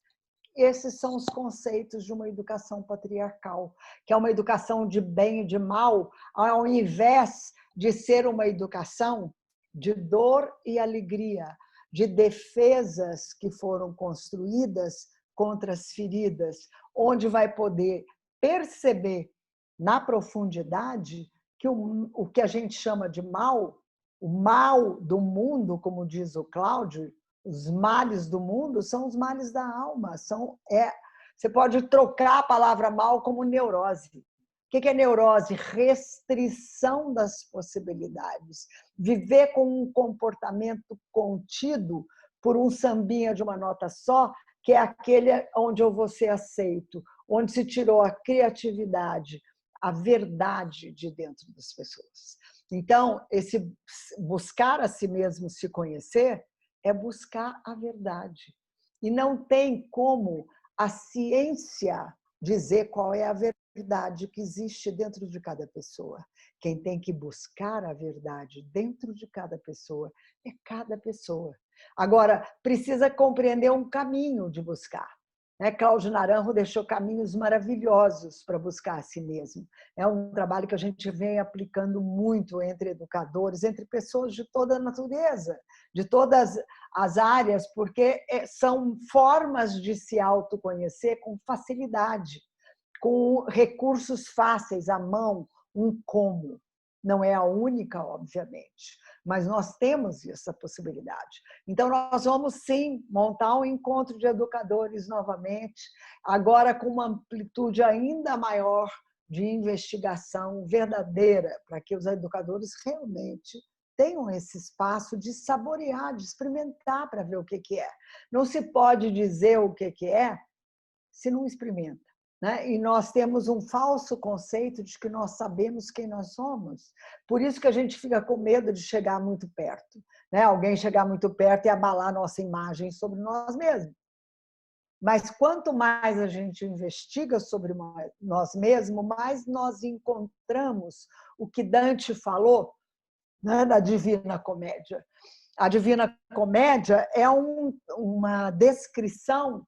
Esses são os conceitos de uma educação patriarcal, que é uma educação de bem e de mal, ao invés de ser uma educação de dor e alegria, de defesas que foram construídas contra as feridas, onde vai poder perceber na profundidade que o que a gente chama de mal, o mal do mundo, como diz o Cláudio, os males do mundo são os males da alma. Você pode trocar a palavra mal como neurose. O que é neurose? Restrição das possibilidades. Viver com um comportamento contido por um sambinha de uma nota só, que é aquele onde eu vou ser aceito, onde se tirou a criatividade, a verdade de dentro das pessoas. Então, esse buscar a si mesmo se conhecer é buscar a verdade. E não tem como a ciência dizer qual é a verdade que existe dentro de cada pessoa. Quem tem que buscar a verdade dentro de cada pessoa é cada pessoa. Agora, precisa compreender um caminho de buscar. Cláudio Naranjo deixou caminhos maravilhosos para buscar a si mesmo. É um trabalho que a gente vem aplicando muito entre educadores, entre pessoas de toda a natureza, de todas as áreas, porque são formas de se autoconhecer com facilidade, com recursos fáceis à mão, um como. Não é a única, obviamente, mas nós temos essa possibilidade. Então, nós vamos, sim, montar um encontro de educadores novamente, agora com uma amplitude ainda maior de investigação verdadeira, para que os educadores realmente tenham esse espaço de saborear, de experimentar para ver o que é. Não se pode dizer o que é se não experimenta. E nós temos um falso conceito de que nós sabemos quem nós somos. Por isso que a gente fica com medo de chegar muito perto. Alguém chegar muito perto e abalar nossa imagem sobre nós mesmos. Mas quanto mais a gente investiga sobre nós mesmos, mais nós encontramos o que Dante falou, né, na Divina Comédia. A Divina Comédia é uma descrição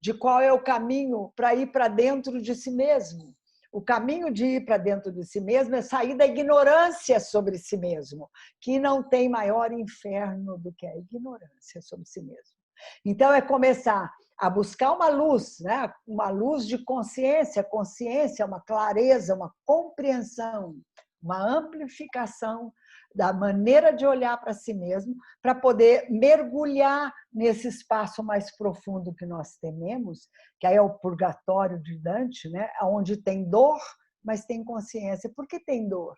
de qual é o caminho para ir para dentro de si mesmo. O caminho de ir para dentro de si mesmo é sair da ignorância sobre si mesmo, que não tem maior inferno do que a ignorância sobre si mesmo. Então, é começar a buscar uma luz, né? Uma luz de consciência. Consciência é uma clareza, uma compreensão, uma amplificação da maneira de olhar para si mesmo, para poder mergulhar nesse espaço mais profundo que nós tememos, que aí é o purgatório de Dante, né? Onde tem dor, mas tem consciência. Por que tem dor?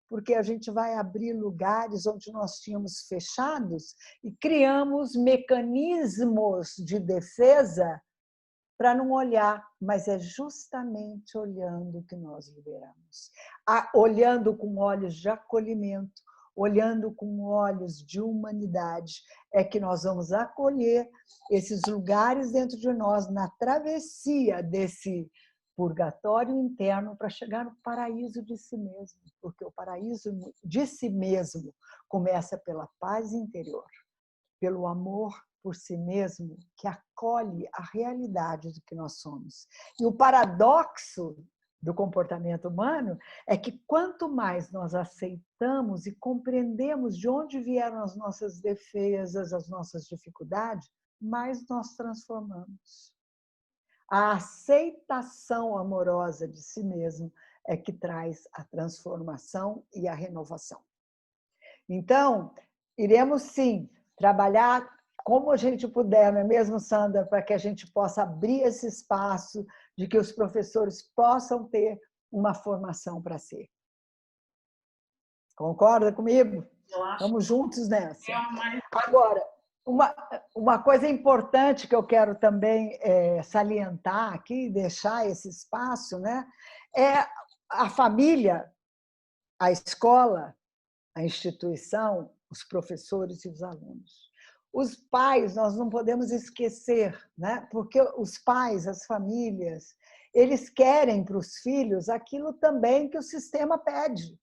Porque a gente vai abrir lugares onde nós tínhamos fechados e criamos mecanismos de defesa para não olhar, mas é justamente olhando que nós liberamos. Olhando com olhos de acolhimento, olhando com olhos de humanidade, é que nós vamos acolher esses lugares dentro de nós na travessia desse purgatório interno para chegar no paraíso de si mesmo, porque o paraíso de si mesmo começa pela paz interior, pelo amor por si mesmo, que acolhe a realidade do que nós somos. E o paradoxo do comportamento humano é que quanto mais nós aceitamos e compreendemos de onde vieram as nossas defesas, as nossas dificuldades, mais nós transformamos. A aceitação amorosa de si mesmo é que traz a transformação e a renovação. Então, iremos sim trabalhar como a gente puder, não é mesmo, Sandra, para que a gente possa abrir esse espaço de que os professores possam ter uma formação para ser. Concorda comigo? Estamos juntos nessa. Agora, uma coisa importante que eu quero também salientar aqui, deixar esse espaço, né, é a família, a escola, a instituição, os professores e os alunos. Os pais, nós não podemos esquecer, né? Porque os pais, as famílias, eles querem para os filhos aquilo também que o sistema pede.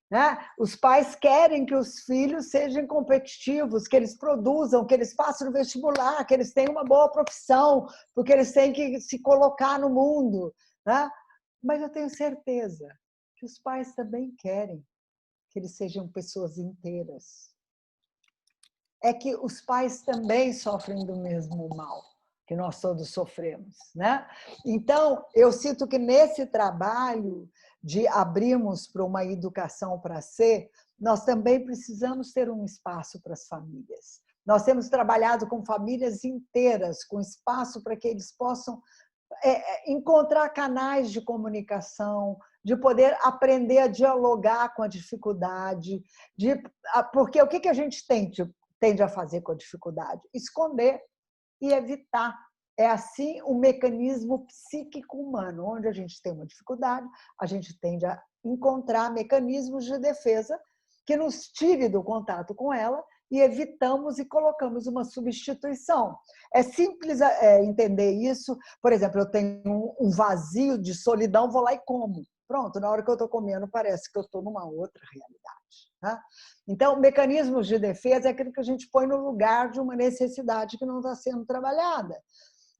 Né? Os pais querem que os filhos sejam competitivos, que eles produzam, que eles façam o vestibular, que eles tenham uma boa profissão, porque eles têm que se colocar no mundo. Né? Mas eu tenho certeza que os pais também querem que eles sejam pessoas inteiras. É que os pais também sofrem do mesmo mal que nós todos sofremos, né? Então, eu sinto que nesse trabalho de abrirmos para uma educação para ser, nós também precisamos ter um espaço para as famílias. Nós temos trabalhado com famílias inteiras, com espaço para que eles possam encontrar canais de comunicação, de poder aprender a dialogar com a dificuldade, porque o que a gente tende a fazer com a dificuldade? Esconder e evitar. É assim um mecanismo psíquico humano, onde a gente tem uma dificuldade, a gente tende a encontrar mecanismos de defesa que nos tire do contato com ela e evitamos e colocamos uma substituição. É simples entender isso. Por exemplo, eu tenho um vazio de solidão, vou lá e como. Pronto, na hora que eu estou comendo, parece que eu estou numa outra realidade. Né? Então, mecanismos de defesa é aquilo que a gente põe no lugar de uma necessidade que não está sendo trabalhada.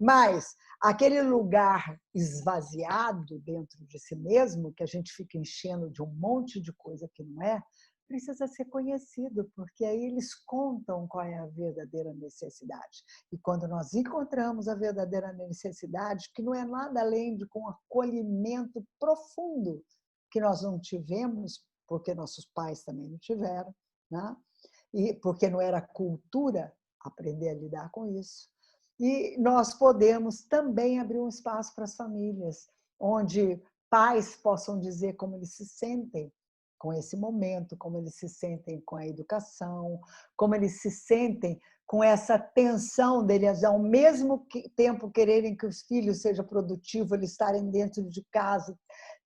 Mas aquele lugar esvaziado dentro de si mesmo, que a gente fica enchendo de um monte de coisa que não é, precisa ser conhecido, porque aí eles contam qual é a verdadeira necessidade. E quando nós encontramos a verdadeira necessidade, que não é nada além de um acolhimento profundo que nós não tivemos, porque nossos pais também não tiveram, né? E porque não era cultura aprender a lidar com isso. E nós podemos também abrir um espaço para as famílias, onde pais possam dizer como eles se sentem com esse momento, como eles se sentem com a educação, como eles se sentem com essa tensão deles, ao mesmo tempo quererem que os filhos sejam produtivos, eles estarem dentro de casa,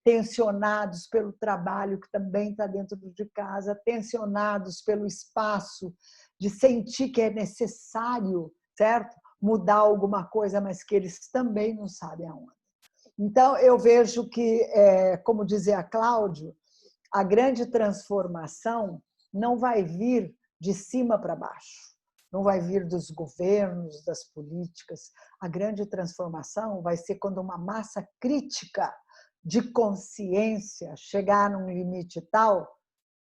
tensionados pelo trabalho que também está dentro de casa, tensionados pelo espaço, de sentir que é necessário, certo? mudar alguma coisa, mas que eles também não sabem aonde. Então, eu vejo que, como dizia Cláudio, a grande transformação não vai vir de cima para baixo, não vai vir dos governos, das políticas. A grande transformação vai ser quando uma massa crítica de consciência chegar num limite tal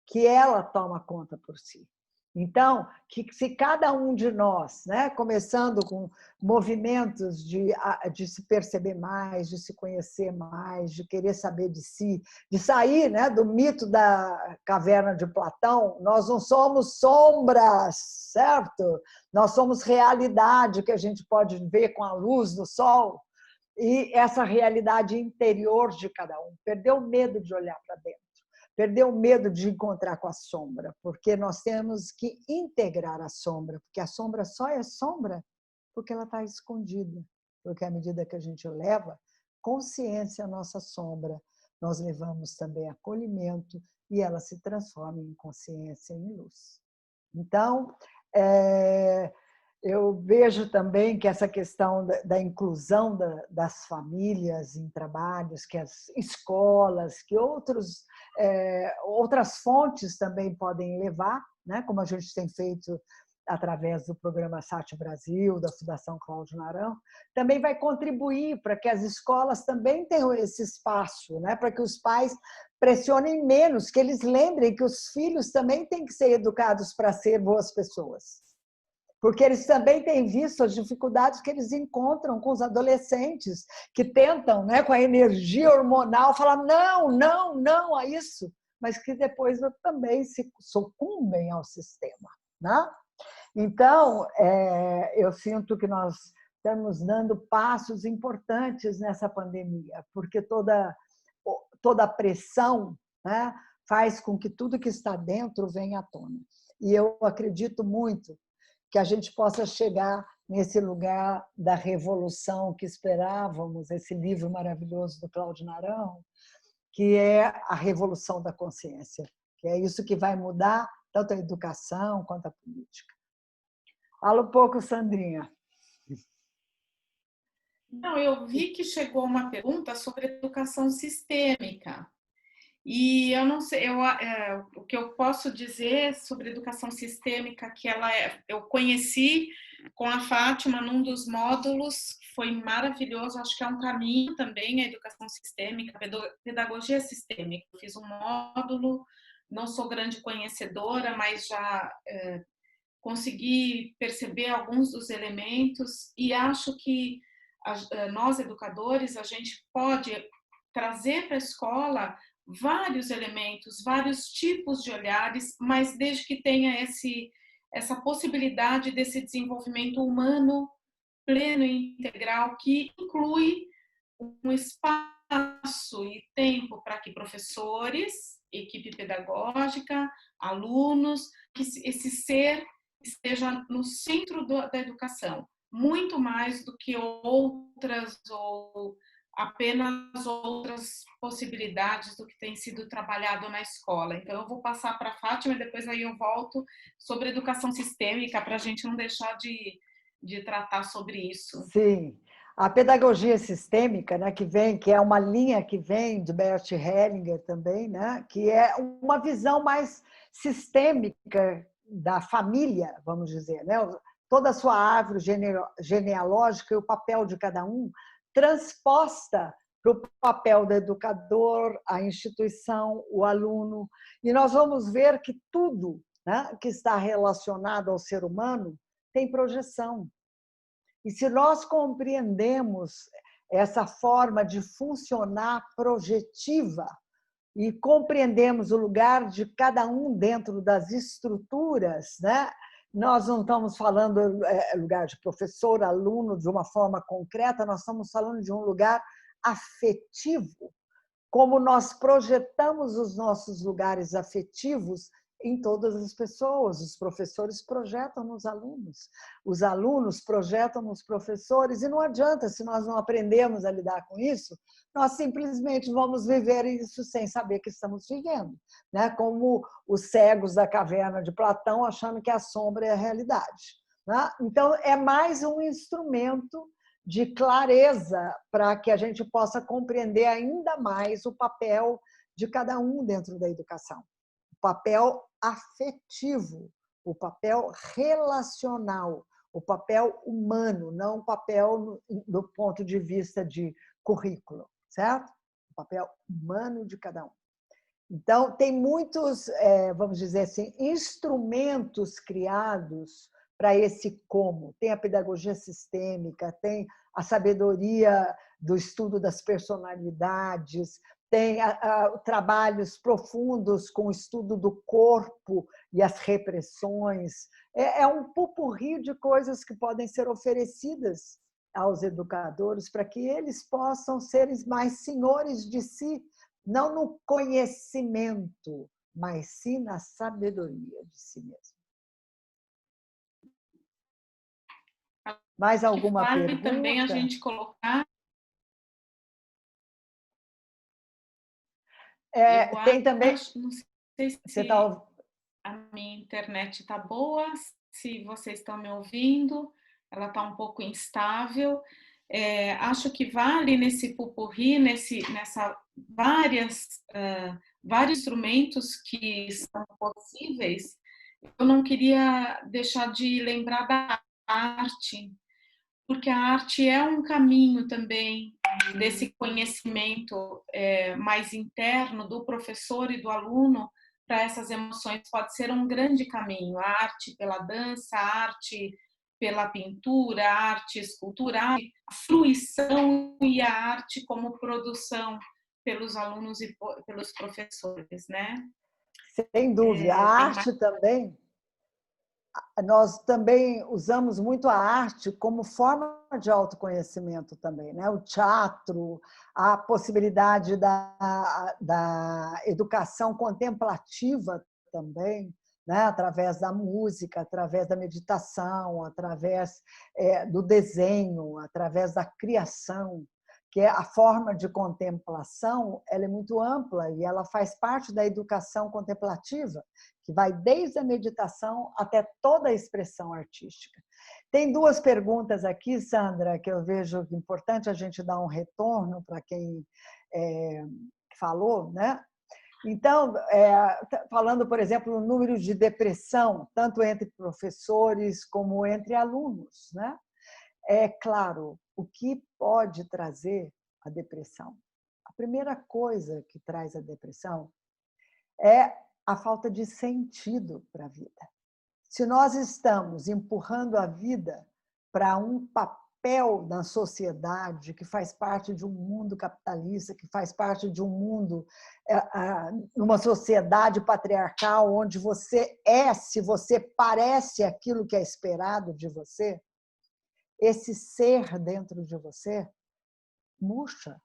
que ela toma conta por si. Então, que se cada um de nós, né, começando com movimentos de se perceber mais, de se conhecer mais, de querer saber de si, de sair, né, do mito da caverna de Platão, nós não somos sombras, certo? Nós somos realidade que a gente pode ver com a luz do sol, e essa realidade interior de cada um. Perdeu o medo de olhar para dentro. Perdeu o medo de encontrar com a sombra, porque nós temos que integrar a sombra, porque a sombra só é sombra porque ela está escondida. Porque à medida que a gente leva consciência à nossa sombra, nós levamos também acolhimento e ela se transforma em consciência, em luz. Então, eu vejo também que essa questão da inclusão das famílias em trabalhos, que as escolas, que outras fontes também podem levar, né? Como a gente tem feito através do programa Sati Brasil, da Fundação Cláudio Narão, também vai contribuir para que as escolas também tenham esse espaço, né? Para que os pais pressionem menos, que eles lembrem que os filhos também têm que ser educados para ser boas pessoas. Porque eles também têm visto as dificuldades que eles encontram com os adolescentes, que tentam, né, com a energia hormonal, falar não, não, não a isso, mas que depois também se sucumbem ao sistema. Né? Então, eu sinto que nós estamos dando passos importantes nessa pandemia, porque toda a pressão, né, faz com que tudo que está dentro venha à tona. E eu acredito muito que a gente possa chegar nesse lugar da revolução que esperávamos, esse livro maravilhoso do Cláudio Narão, que é a revolução da consciência, que é isso que vai mudar tanto a educação quanto a política. Fala um pouco, Sandrinha. Não, eu vi que chegou uma pergunta sobre educação sistêmica. E eu não sei, o que eu posso dizer sobre educação sistêmica, que eu conheci com a Fátima num dos módulos, foi maravilhoso, acho que é um caminho também a educação sistêmica, pedagogia sistêmica. Eu fiz um módulo, não sou grande conhecedora, mas já consegui perceber alguns dos elementos e acho que nós, educadores, a gente pode trazer para a escola vários elementos, vários tipos de olhares, mas desde que tenha essa possibilidade desse desenvolvimento humano pleno e integral, que inclui um espaço e tempo para que professores, equipe pedagógica, alunos, que esse ser esteja no centro da educação, muito mais do que outras ou apenas outras possibilidades do que tem sido trabalhado na escola. Então, eu vou passar para a Fátima e depois aí eu volto sobre educação sistêmica, para a gente não deixar de tratar sobre isso. Sim. A pedagogia sistêmica, né, que é uma linha que vem de Bert Hellinger também, né, que é uma visão mais sistêmica da família, vamos dizer, né, toda a sua árvore genealógica e o papel de cada um transposta para o papel do educador, a instituição, o aluno. E nós vamos ver que tudo, né, que está relacionado ao ser humano tem projeção. E se nós compreendemos essa forma de funcionar projetiva e compreendemos o lugar de cada um dentro das estruturas, né? Nós não estamos falando lugar de professor, aluno, de uma forma concreta, nós estamos falando de um lugar afetivo, como nós projetamos os nossos lugares afetivos em todas as pessoas. Os professores projetam nos alunos, os alunos projetam nos professores, e não adianta, se nós não aprendemos a lidar com isso, nós simplesmente vamos viver isso sem saber que estamos vivendo, né? Como os cegos da caverna de Platão, achando que a sombra é a realidade. né? Então, é mais um instrumento de clareza para que a gente possa compreender ainda mais o papel de cada um dentro da educação. O papel afetivo, o papel relacional, o papel humano, não o papel do ponto de vista de currículo, certo? O papel humano de cada um. Então, tem muitos, vamos dizer assim, instrumentos criados para esse como. Tem a pedagogia sistêmica, tem a sabedoria do estudo das personalidades, tem trabalhos profundos com o estudo do corpo e as repressões. É um popurrí de coisas que podem ser oferecidas aos educadores para que eles possam ser mais senhores de si, não no conhecimento, mas sim na sabedoria de si mesmo. Mais alguma pergunta? Vale também a gente colocar... Tem também... Não sei se a minha internet está boa, se vocês estão me ouvindo, ela está um pouco instável. Acho que vale nesse pupurri, vários instrumentos que são possíveis. Eu não queria deixar de lembrar da arte, porque a arte é um caminho também desse conhecimento mais interno do professor e do aluno para essas emoções. Pode ser um grande caminho, a arte pela dança, a arte pela pintura, a arte escultura, a fruição e a arte como produção pelos alunos e pelos professores, né? Sem dúvida. A arte também... Nós também usamos muito a arte como forma de autoconhecimento também, né? O teatro, a possibilidade da educação contemplativa também, né? Através da música, através da meditação, através do desenho, através da criação, que é a forma de contemplação, ela é muito ampla e ela faz parte da educação contemplativa, que vai desde a meditação até toda a expressão artística. Tem duas perguntas aqui, Sandra, que eu vejo importante a gente dar um retorno para quem falou, né? Então, falando, por exemplo, no número de depressão, tanto entre professores como entre alunos, né? É claro, o que pode trazer a depressão? A primeira coisa que traz a depressão é a falta de sentido para a vida. Se nós estamos empurrando a vida para um papel na sociedade que faz parte de um mundo capitalista, que faz parte de um mundo, numa sociedade patriarcal, onde você se você parece aquilo que é esperado de você, esse ser dentro de você murcha,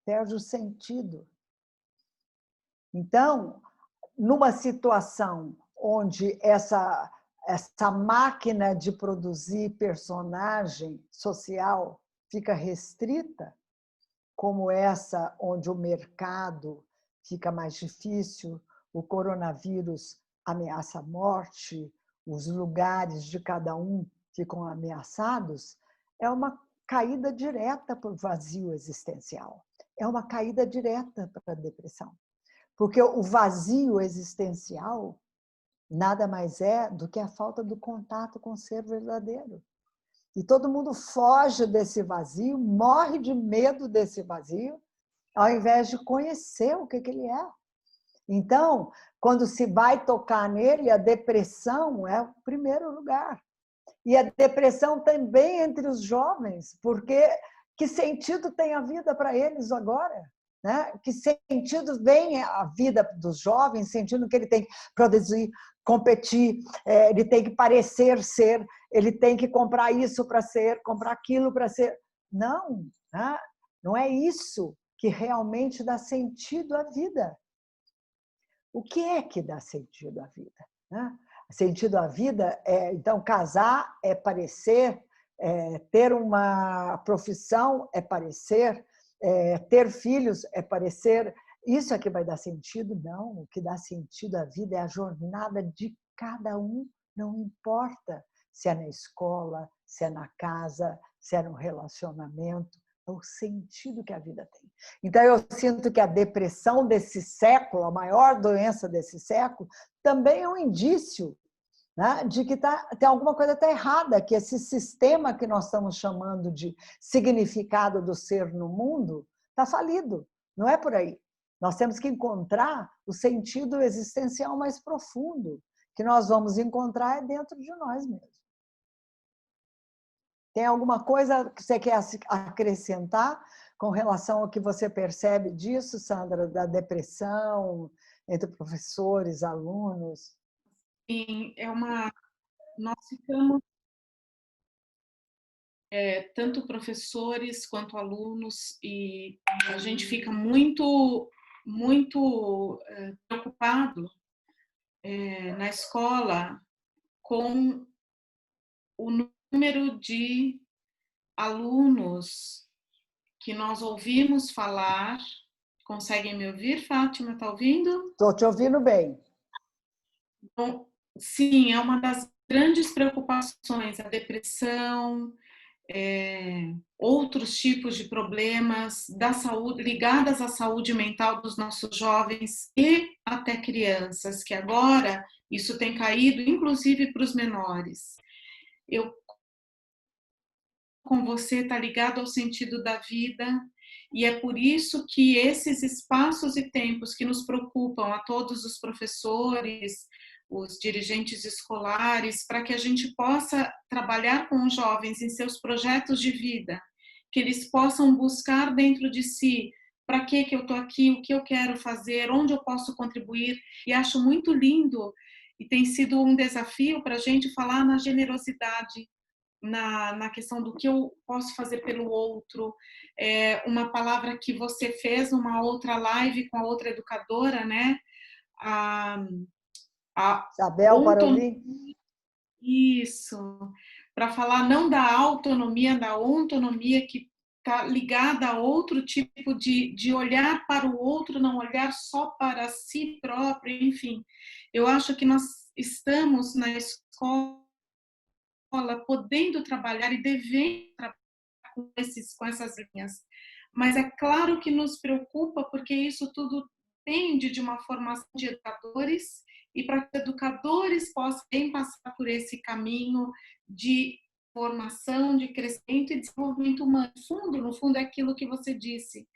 perde o sentido. Então, numa situação onde essa máquina de produzir personagem social fica restrita, como essa onde o mercado fica mais difícil, o coronavírus ameaça a morte, os lugares de cada um ficam ameaçados, é uma caída direta para o vazio existencial. É uma caída direta para a depressão. Porque o vazio existencial nada mais é do que a falta do contato com o ser verdadeiro. E todo mundo foge desse vazio, morre de medo desse vazio, ao invés de conhecer o que ele é. Então, quando se vai tocar nele, a depressão é o primeiro lugar. E a depressão também entre os jovens, porque que sentido tem a vida para eles agora? Né? Que sentido vem a vida dos jovens, sentindo que ele tem que produzir, competir, ele tem que parecer ser, ele tem que comprar isso para ser, comprar aquilo para ser. Não, né? Não é isso que realmente dá sentido à vida. O que é que dá sentido à vida? Né? Sentido à vida é, então, casar é parecer, ter uma profissão é parecer, ter filhos é parecer. Isso é que vai dar sentido? Não. O que dá sentido à vida é a jornada de cada um, não importa se é na escola, se é na casa, se é no relacionamento. É o sentido que a vida tem. Então, eu sinto que a depressão desse século, a maior doença desse século, também é um indício, né, de que tem alguma coisa tá errada, que esse sistema que nós estamos chamando de significado do ser no mundo está falido. Não é por aí. Nós temos que encontrar o sentido existencial mais profundo, que nós vamos encontrar dentro de nós mesmos. Tem alguma coisa que você quer acrescentar com relação ao que você percebe disso, Sandra, da depressão entre professores, alunos? Sim, nós ficamos, tanto professores quanto alunos, e a gente fica muito, muito preocupado na escola com o número de alunos que nós ouvimos falar. Conseguem me ouvir, Fátima? Está ouvindo? Estou te ouvindo bem. Bom, sim, é uma das grandes preocupações, a depressão, outros tipos de problemas da saúde, ligadas à saúde mental dos nossos jovens e até crianças, que agora isso tem caído, inclusive para os menores. Eu com você está ligado ao sentido da vida, e é por isso que esses espaços e tempos que nos preocupam a todos os professores, os dirigentes escolares, para que a gente possa trabalhar com os jovens em seus projetos de vida, que eles possam buscar dentro de si para que eu estou aqui, o que eu quero fazer, onde eu posso contribuir, e acho muito lindo, e tem sido um desafio para a gente falar na generosidade, na questão do que eu posso fazer pelo outro. Uma palavra que você fez numa outra live com a outra educadora, né? A Isabel autonomia, Parolin? isso, para falar não da autonomia, da autonomia que está ligada a outro tipo de olhar para o outro, não olhar só para si próprio, enfim. Eu acho que nós estamos na escola podendo trabalhar e devendo trabalhar com essas linhas. Mas é claro que nos preocupa, porque isso tudo depende de uma formação de educadores, e para que educadores possam passar por esse caminho de formação, de crescimento e desenvolvimento humano. No fundo, é aquilo que você disse.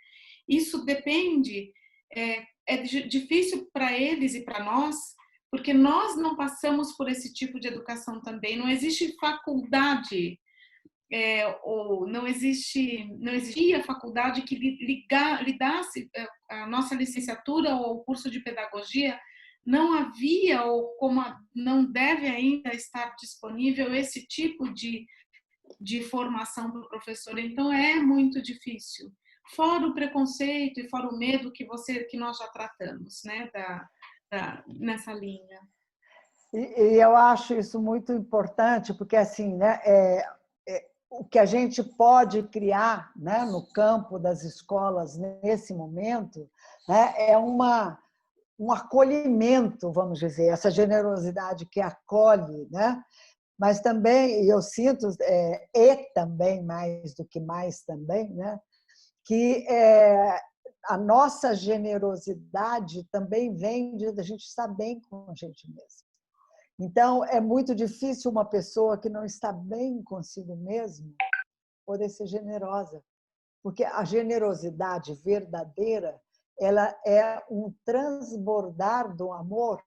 Isso depende, é difícil para eles e para nós, porque nós não passamos por esse tipo de educação também. Não existe faculdade, ou não existia faculdade que lidasse a nossa licenciatura ou o curso de pedagogia. Não havia, ou como não deve ainda estar disponível, esse tipo de formação para o professor. Então, é muito difícil. Fora o preconceito e fora o medo que nós já tratamos, né, nessa linha. E eu acho isso muito importante, porque assim, né, o que a gente pode criar, né, no campo das escolas nesse momento, né, é um acolhimento, vamos dizer, essa generosidade que acolhe, né? Mas também, eu sinto, e também, mais do que mais também, né? Que a nossa generosidade também vem de a gente estar bem com a gente mesmo. Então, é muito difícil uma pessoa que não está bem consigo mesmo poder ser generosa, porque a generosidade verdadeira, ela é um transbordar do amor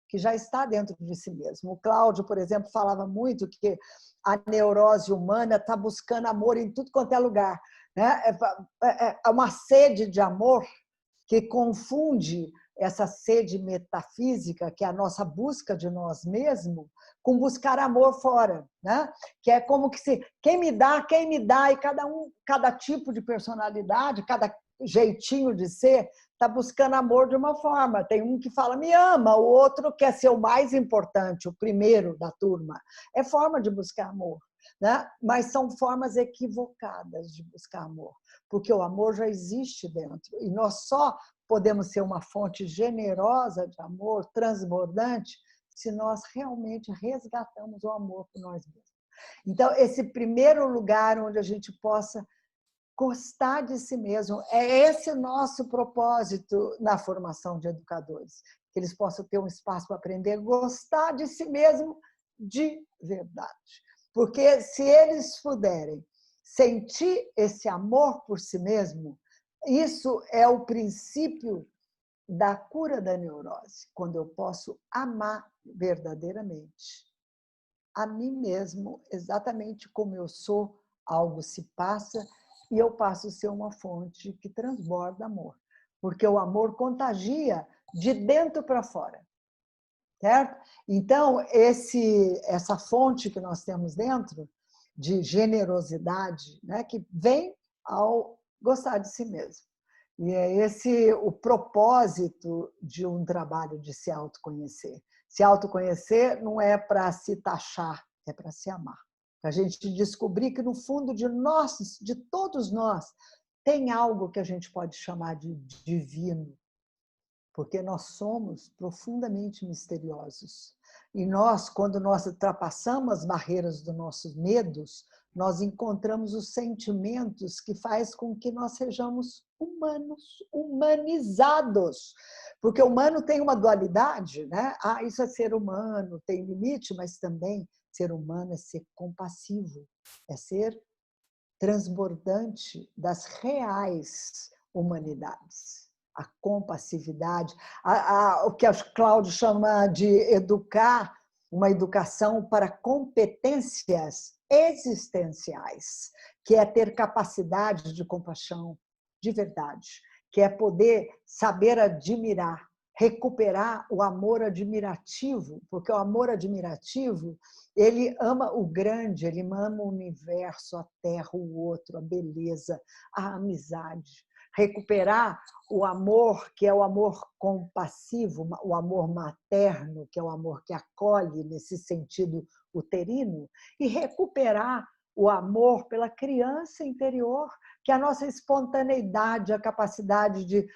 que já está dentro de si mesmo. O Cláudio, por exemplo, falava muito que a neurose humana está buscando amor em tudo quanto é lugar, né? É uma sede de amor que confunde essa sede metafísica, que é a nossa busca de nós mesmos, com buscar amor fora, né? Que é como que se quem me dá, e cada tipo de personalidade, cada jeitinho de ser, está buscando amor de uma forma. Tem um que fala me ama, o outro quer ser o mais importante, o primeiro da turma. É forma de buscar amor, né? Mas são formas equivocadas de buscar amor, porque o amor já existe dentro e nós só podemos ser uma fonte generosa de amor, transbordante, se nós realmente resgatamos o amor por nós mesmos. Então, esse primeiro lugar onde a gente possa gostar de si mesmo, é esse nosso propósito na formação de educadores, que eles possam ter um espaço para aprender a gostar de si mesmo de verdade. Porque se eles puderem sentir esse amor por si mesmo, isso é o princípio da cura da neurose, quando eu posso amar verdadeiramente a mim mesmo, exatamente como eu sou, algo se passa e eu passo a ser uma fonte que transborda amor. Porque o amor contagia de dentro para fora. Certo? Então, essa fonte que nós temos dentro, de generosidade, né, que vem ao gostar de si mesmo. E é esse o propósito de um trabalho de se autoconhecer. Se autoconhecer não é para se taxar, é para se amar. Para a gente descobrir que, no fundo de nós, de todos nós, tem algo que a gente pode chamar de divino, porque nós somos profundamente misteriosos. E nós, quando nós ultrapassamos as barreiras dos nossos medos, nós encontramos os sentimentos que faz com que nós sejamos humanos, humanizados. Porque o humano tem uma dualidade, né? Ah, isso é ser humano, tem limite, mas também ser humano é ser compassivo, é ser transbordante das reais humanidades. A compassividade, o que a Cláudio chama de educar, uma educação para competências existenciais, que é ter capacidade de compaixão de verdade, que é poder saber admirar, recuperar o amor admirativo, porque o amor admirativo, ele ama o grande, ele ama o universo, a terra, o outro, a beleza, a amizade. Recuperar o amor, que é o amor compassivo, o amor materno, que é o amor que acolhe nesse sentido uterino, e recuperar o amor pela criança interior, que é a nossa espontaneidade, a capacidade de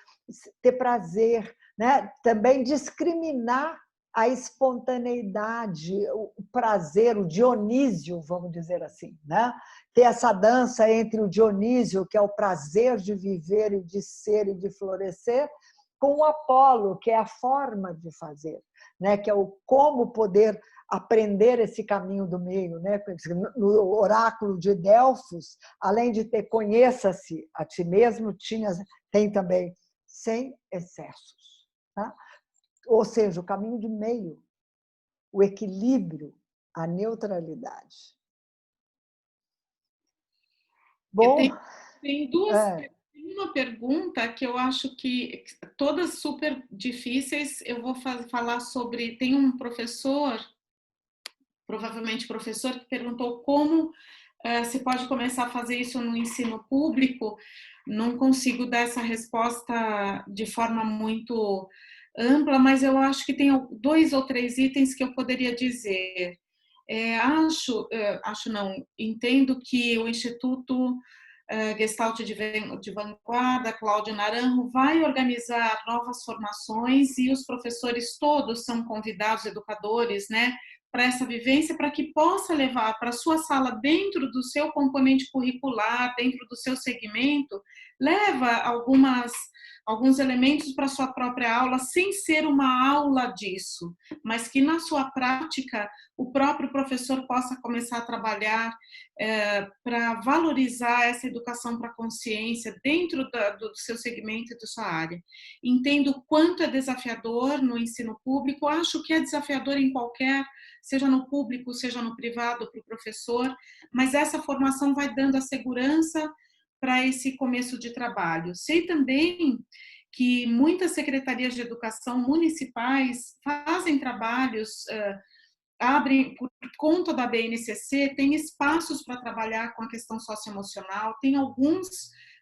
ter prazer, né? Também discriminar a espontaneidade, o prazer, o Dionísio, vamos dizer assim, né? Ter essa dança entre o Dionísio, que é o prazer de viver e de ser e de florescer, com o Apolo, que é a forma de fazer, né? Que é o como poder aprender esse caminho do meio, né? No oráculo de Delfos, além de ter conheça-se a ti mesmo, tem também sem excessos, tá? Ou seja, o caminho de meio, o equilíbrio, a neutralidade. Bom, tem duas. Tem uma pergunta que eu acho que todas super difíceis. Eu vou falar sobre. Tem um professor, provavelmente professor, que perguntou como se pode começar a fazer isso no ensino público. Não consigo dar essa resposta de forma muito ampla, mas eu acho que tem 2 ou 3 itens que eu poderia dizer. Acho não, entendo que o Instituto Gestalt de Vanguarda, Cláudio Naranjo, vai organizar novas formações e os professores todos são convidados, educadores, né, para essa vivência, para que possa levar para a sua sala, dentro do seu componente curricular, dentro do seu segmento, leva alguns elementos para a sua própria aula, sem ser uma aula disso, mas que na sua prática o próprio professor possa começar a trabalhar para valorizar essa educação para a consciência dentro do seu segmento e da sua área. Entendo o quanto é desafiador no ensino público, acho que é desafiador em qualquer, seja no público, seja no privado, para o professor, mas essa formação vai dando a segurança para esse começo de trabalho. Sei também que muitas secretarias de educação municipais fazem trabalhos, abrem, por conta da BNCC, tem espaços para trabalhar com a questão socioemocional, tem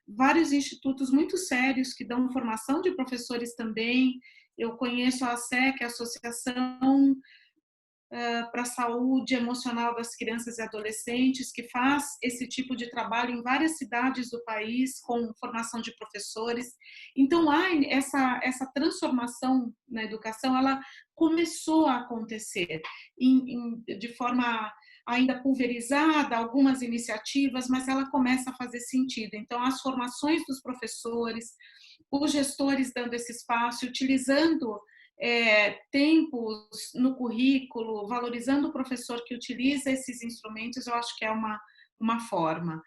vários institutos muito sérios que dão formação de professores também. Eu conheço a ASEC, a Associação para a saúde emocional das crianças e adolescentes, que faz esse tipo de trabalho em várias cidades do país, com formação de professores. Então, há essa transformação na educação, ela começou a acontecer de forma ainda pulverizada, algumas iniciativas, mas ela começa a fazer sentido. Então, as formações dos professores, os gestores dando esse espaço, utilizando tempos no currículo, valorizando o professor que utiliza esses instrumentos, eu acho que é uma forma.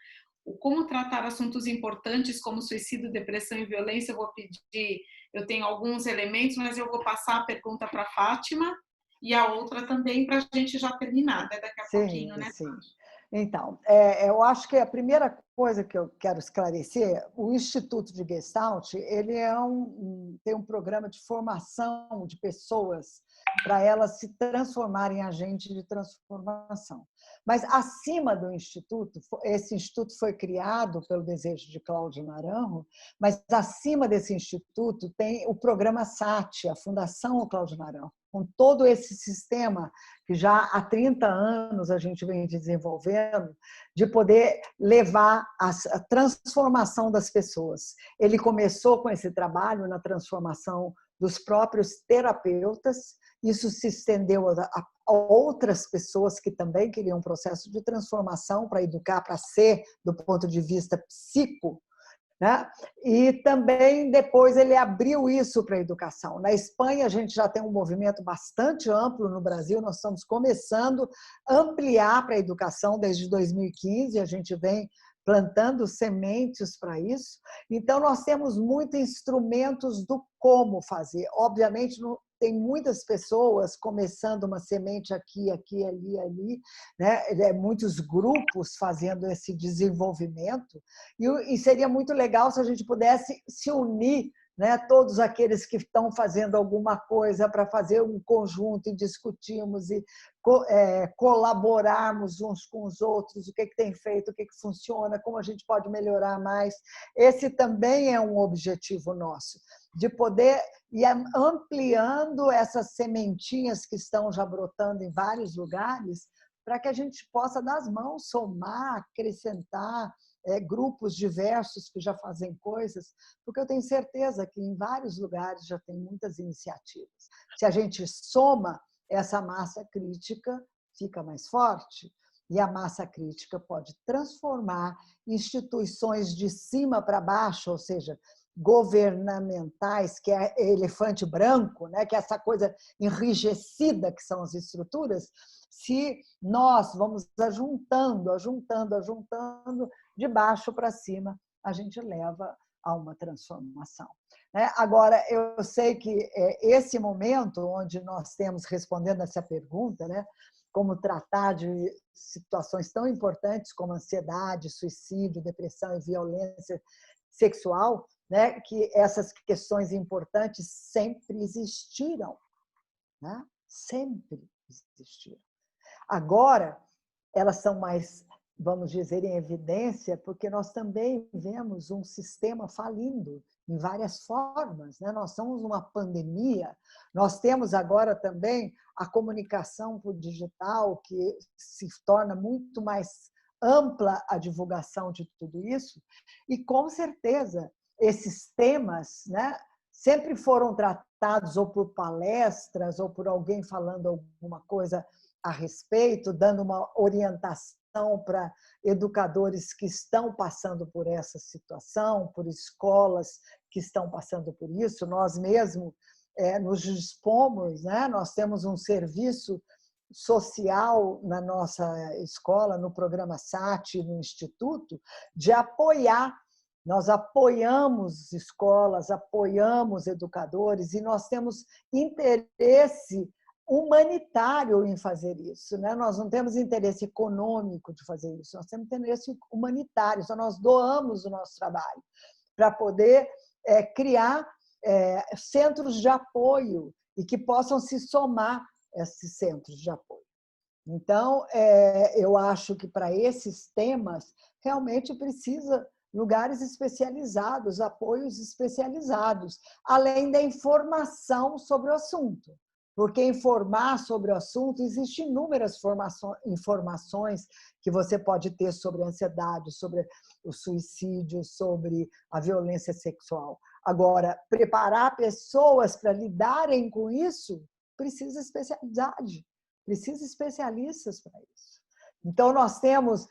Como tratar assuntos importantes como suicídio, depressão e violência, eu vou pedir, eu tenho alguns elementos, mas eu vou passar a pergunta para a Fátima e a outra também para a gente já terminar, né, daqui a pouquinho, Sim, né? sim. Então, eu acho que a primeira coisa que eu quero esclarecer, o Instituto de Gestalt, ele tem um programa de formação de pessoas para elas se transformarem em agentes de transformação. Mas acima do Instituto, esse Instituto foi criado pelo desejo de Cláudio Naranjo, mas acima desse Instituto tem o programa SAT, a Fundação Cláudio Naranjo, com todo esse sistema que já há 30 anos a gente vem desenvolvendo, de poder levar a transformação das pessoas. Ele começou com esse trabalho na transformação dos próprios terapeutas, isso se estendeu a outras pessoas que também queriam um processo de transformação para educar, para ser, do ponto de vista psico, né? E também depois ele abriu isso para a educação. Na Espanha, a gente já tem um movimento bastante amplo, no Brasil nós estamos começando a ampliar para a educação desde 2015, a gente vem plantando sementes para isso. Então, nós temos muitos instrumentos do como fazer. Obviamente, tem muitas pessoas começando uma semente aqui, aqui, ali, ali, né? Muitos grupos fazendo esse desenvolvimento, e seria muito legal se a gente pudesse se unir, né? Todos aqueles que estão fazendo alguma coisa para fazer um conjunto e discutirmos e colaborarmos uns com os outros, o que tem feito, o que funciona, como a gente pode melhorar mais. Esse também é um objetivo nosso, de poder ir ampliando essas sementinhas que estão já brotando em vários lugares, para que a gente possa, nas mãos, somar, acrescentar grupos diversos que já fazem coisas, porque eu tenho certeza que em vários lugares já tem muitas iniciativas. Se a gente soma, essa massa crítica fica mais forte, e a massa crítica pode transformar instituições de cima para baixo, ou seja, governamentais, que é elefante branco, né? Que é essa coisa enrijecida que são as estruturas, se nós vamos ajuntando, de baixo para cima, a gente leva a uma transformação. Agora, eu sei que esse momento onde nós temos, respondendo essa pergunta, né, como tratar de situações tão importantes como ansiedade, suicídio, depressão e violência sexual, né, que essas questões importantes sempre existiram, né? Sempre existiram. Agora, elas são mais, vamos dizer, em evidência, porque nós também vemos um sistema falindo em várias formas, né? Nós somos uma pandemia, nós temos agora também a comunicação por digital, que se torna muito mais ampla a divulgação de tudo isso, e com certeza esses temas, né, sempre foram tratados ou por palestras ou por alguém falando alguma coisa a respeito, dando uma orientação para educadores que estão passando por essa situação, por escolas que estão passando por isso. Nós mesmos nos dispomos, né? Nós temos um serviço social na nossa escola, no programa SAT, no Instituto, de apoiar. Nós apoiamos escolas, apoiamos educadores, e nós temos interesse humanitário em fazer isso, né? Nós não temos interesse econômico de fazer isso, nós temos interesse humanitário, então nós doamos o nosso trabalho para poder criar centros de apoio e que possam se somar esses centros de apoio. Então, eu acho que para esses temas realmente precisa lugares especializados, apoios especializados, além da informação sobre o assunto. porque informar sobre o assunto, existem inúmeras informações que você pode ter sobre a ansiedade, sobre o suicídio, sobre a violência sexual. Agora, preparar pessoas para lidarem com isso precisa especialidade, precisa especialistas para isso. Então, nós temos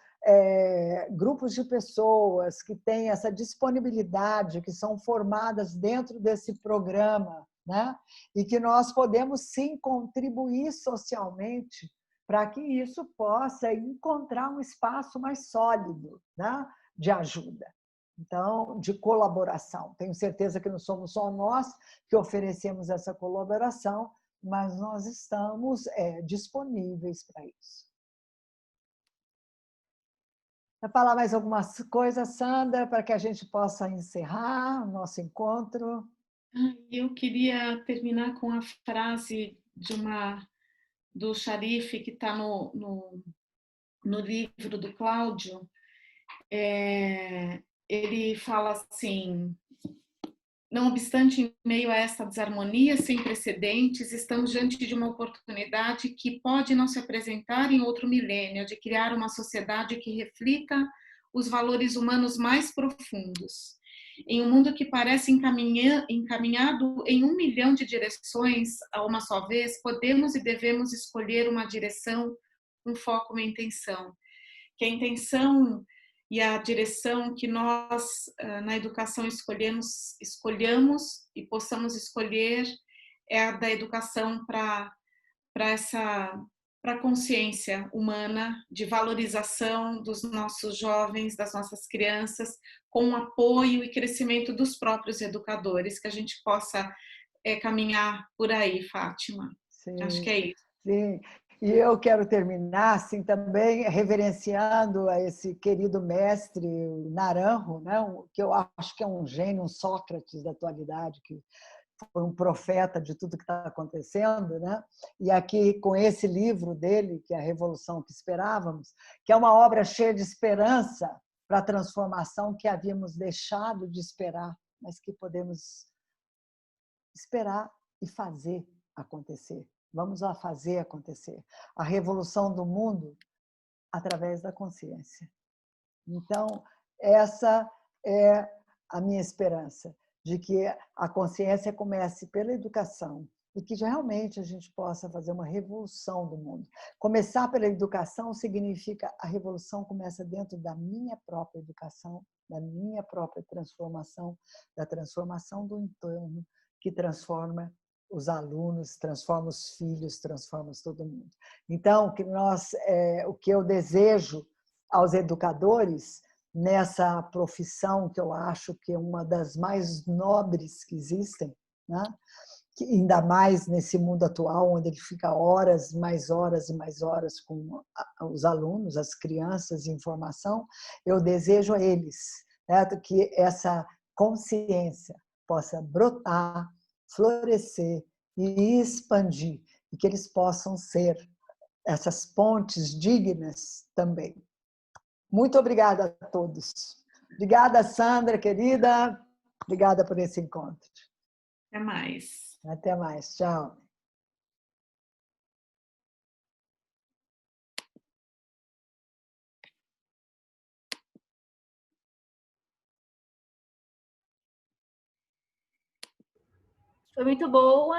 grupos de pessoas que têm essa disponibilidade, que são formadas dentro desse programa, né? E que nós podemos, sim, contribuir socialmente para que isso possa encontrar um espaço mais sólido, né? De ajuda. Então, de colaboração. Tenho certeza que não somos só nós que oferecemos essa colaboração, mas nós estamos disponíveis para isso. Vai falar mais algumas coisas, Sandra, para que a gente possa encerrar o nosso encontro? Eu queria terminar com a frase do Sharif, que está no livro do Cláudio. Ele fala assim: não obstante, em meio a essa desarmonia sem precedentes, estamos diante de uma oportunidade que pode não se apresentar em outro milênio, de criar uma sociedade que reflita os valores humanos mais profundos. Em um mundo que parece encaminhado em 1 milhão de direções a uma só vez, podemos e devemos escolher uma direção, um foco, uma intenção. Que a intenção e a direção que nós, na educação, escolhamos e possamos escolher é a da educação para a consciência humana, de valorização dos nossos jovens, das nossas crianças, com o apoio e crescimento dos próprios educadores, que a gente possa caminhar por aí, Fátima. Sim, Acho que é isso. sim. E eu quero terminar assim, também reverenciando a esse querido mestre Naranjo, né? Que eu acho que é um gênio, um Sócrates da atualidade, que foi um profeta de tudo que está acontecendo, né? E aqui com esse livro dele, que é A Revolução que Esperávamos, que é uma obra cheia de esperança para a transformação que havíamos deixado de esperar, mas que podemos esperar e fazer acontecer. Vamos lá fazer acontecer. A revolução do mundo através da consciência. Então, essa é a minha esperança, de que a consciência comece pela educação e que realmente a gente possa fazer uma revolução do mundo. Começar pela educação significa a revolução começa dentro da minha própria educação, da minha própria transformação, da transformação do entorno, que transforma os alunos, transforma os filhos, transforma todo mundo. Então, o que eu desejo aos educadores nessa profissão que eu acho que é uma das mais nobres que existem, né? Que ainda mais nesse mundo atual, onde ele fica horas, mais horas e mais horas com os alunos, as crianças em formação, eu desejo a eles, né, que essa consciência possa brotar, florescer e expandir, e que eles possam ser essas pontes dignas também. Muito obrigada a todos. Obrigada, Sandra, querida. Obrigada por esse encontro. Até mais. Até mais. Tchau. Foi muito boa.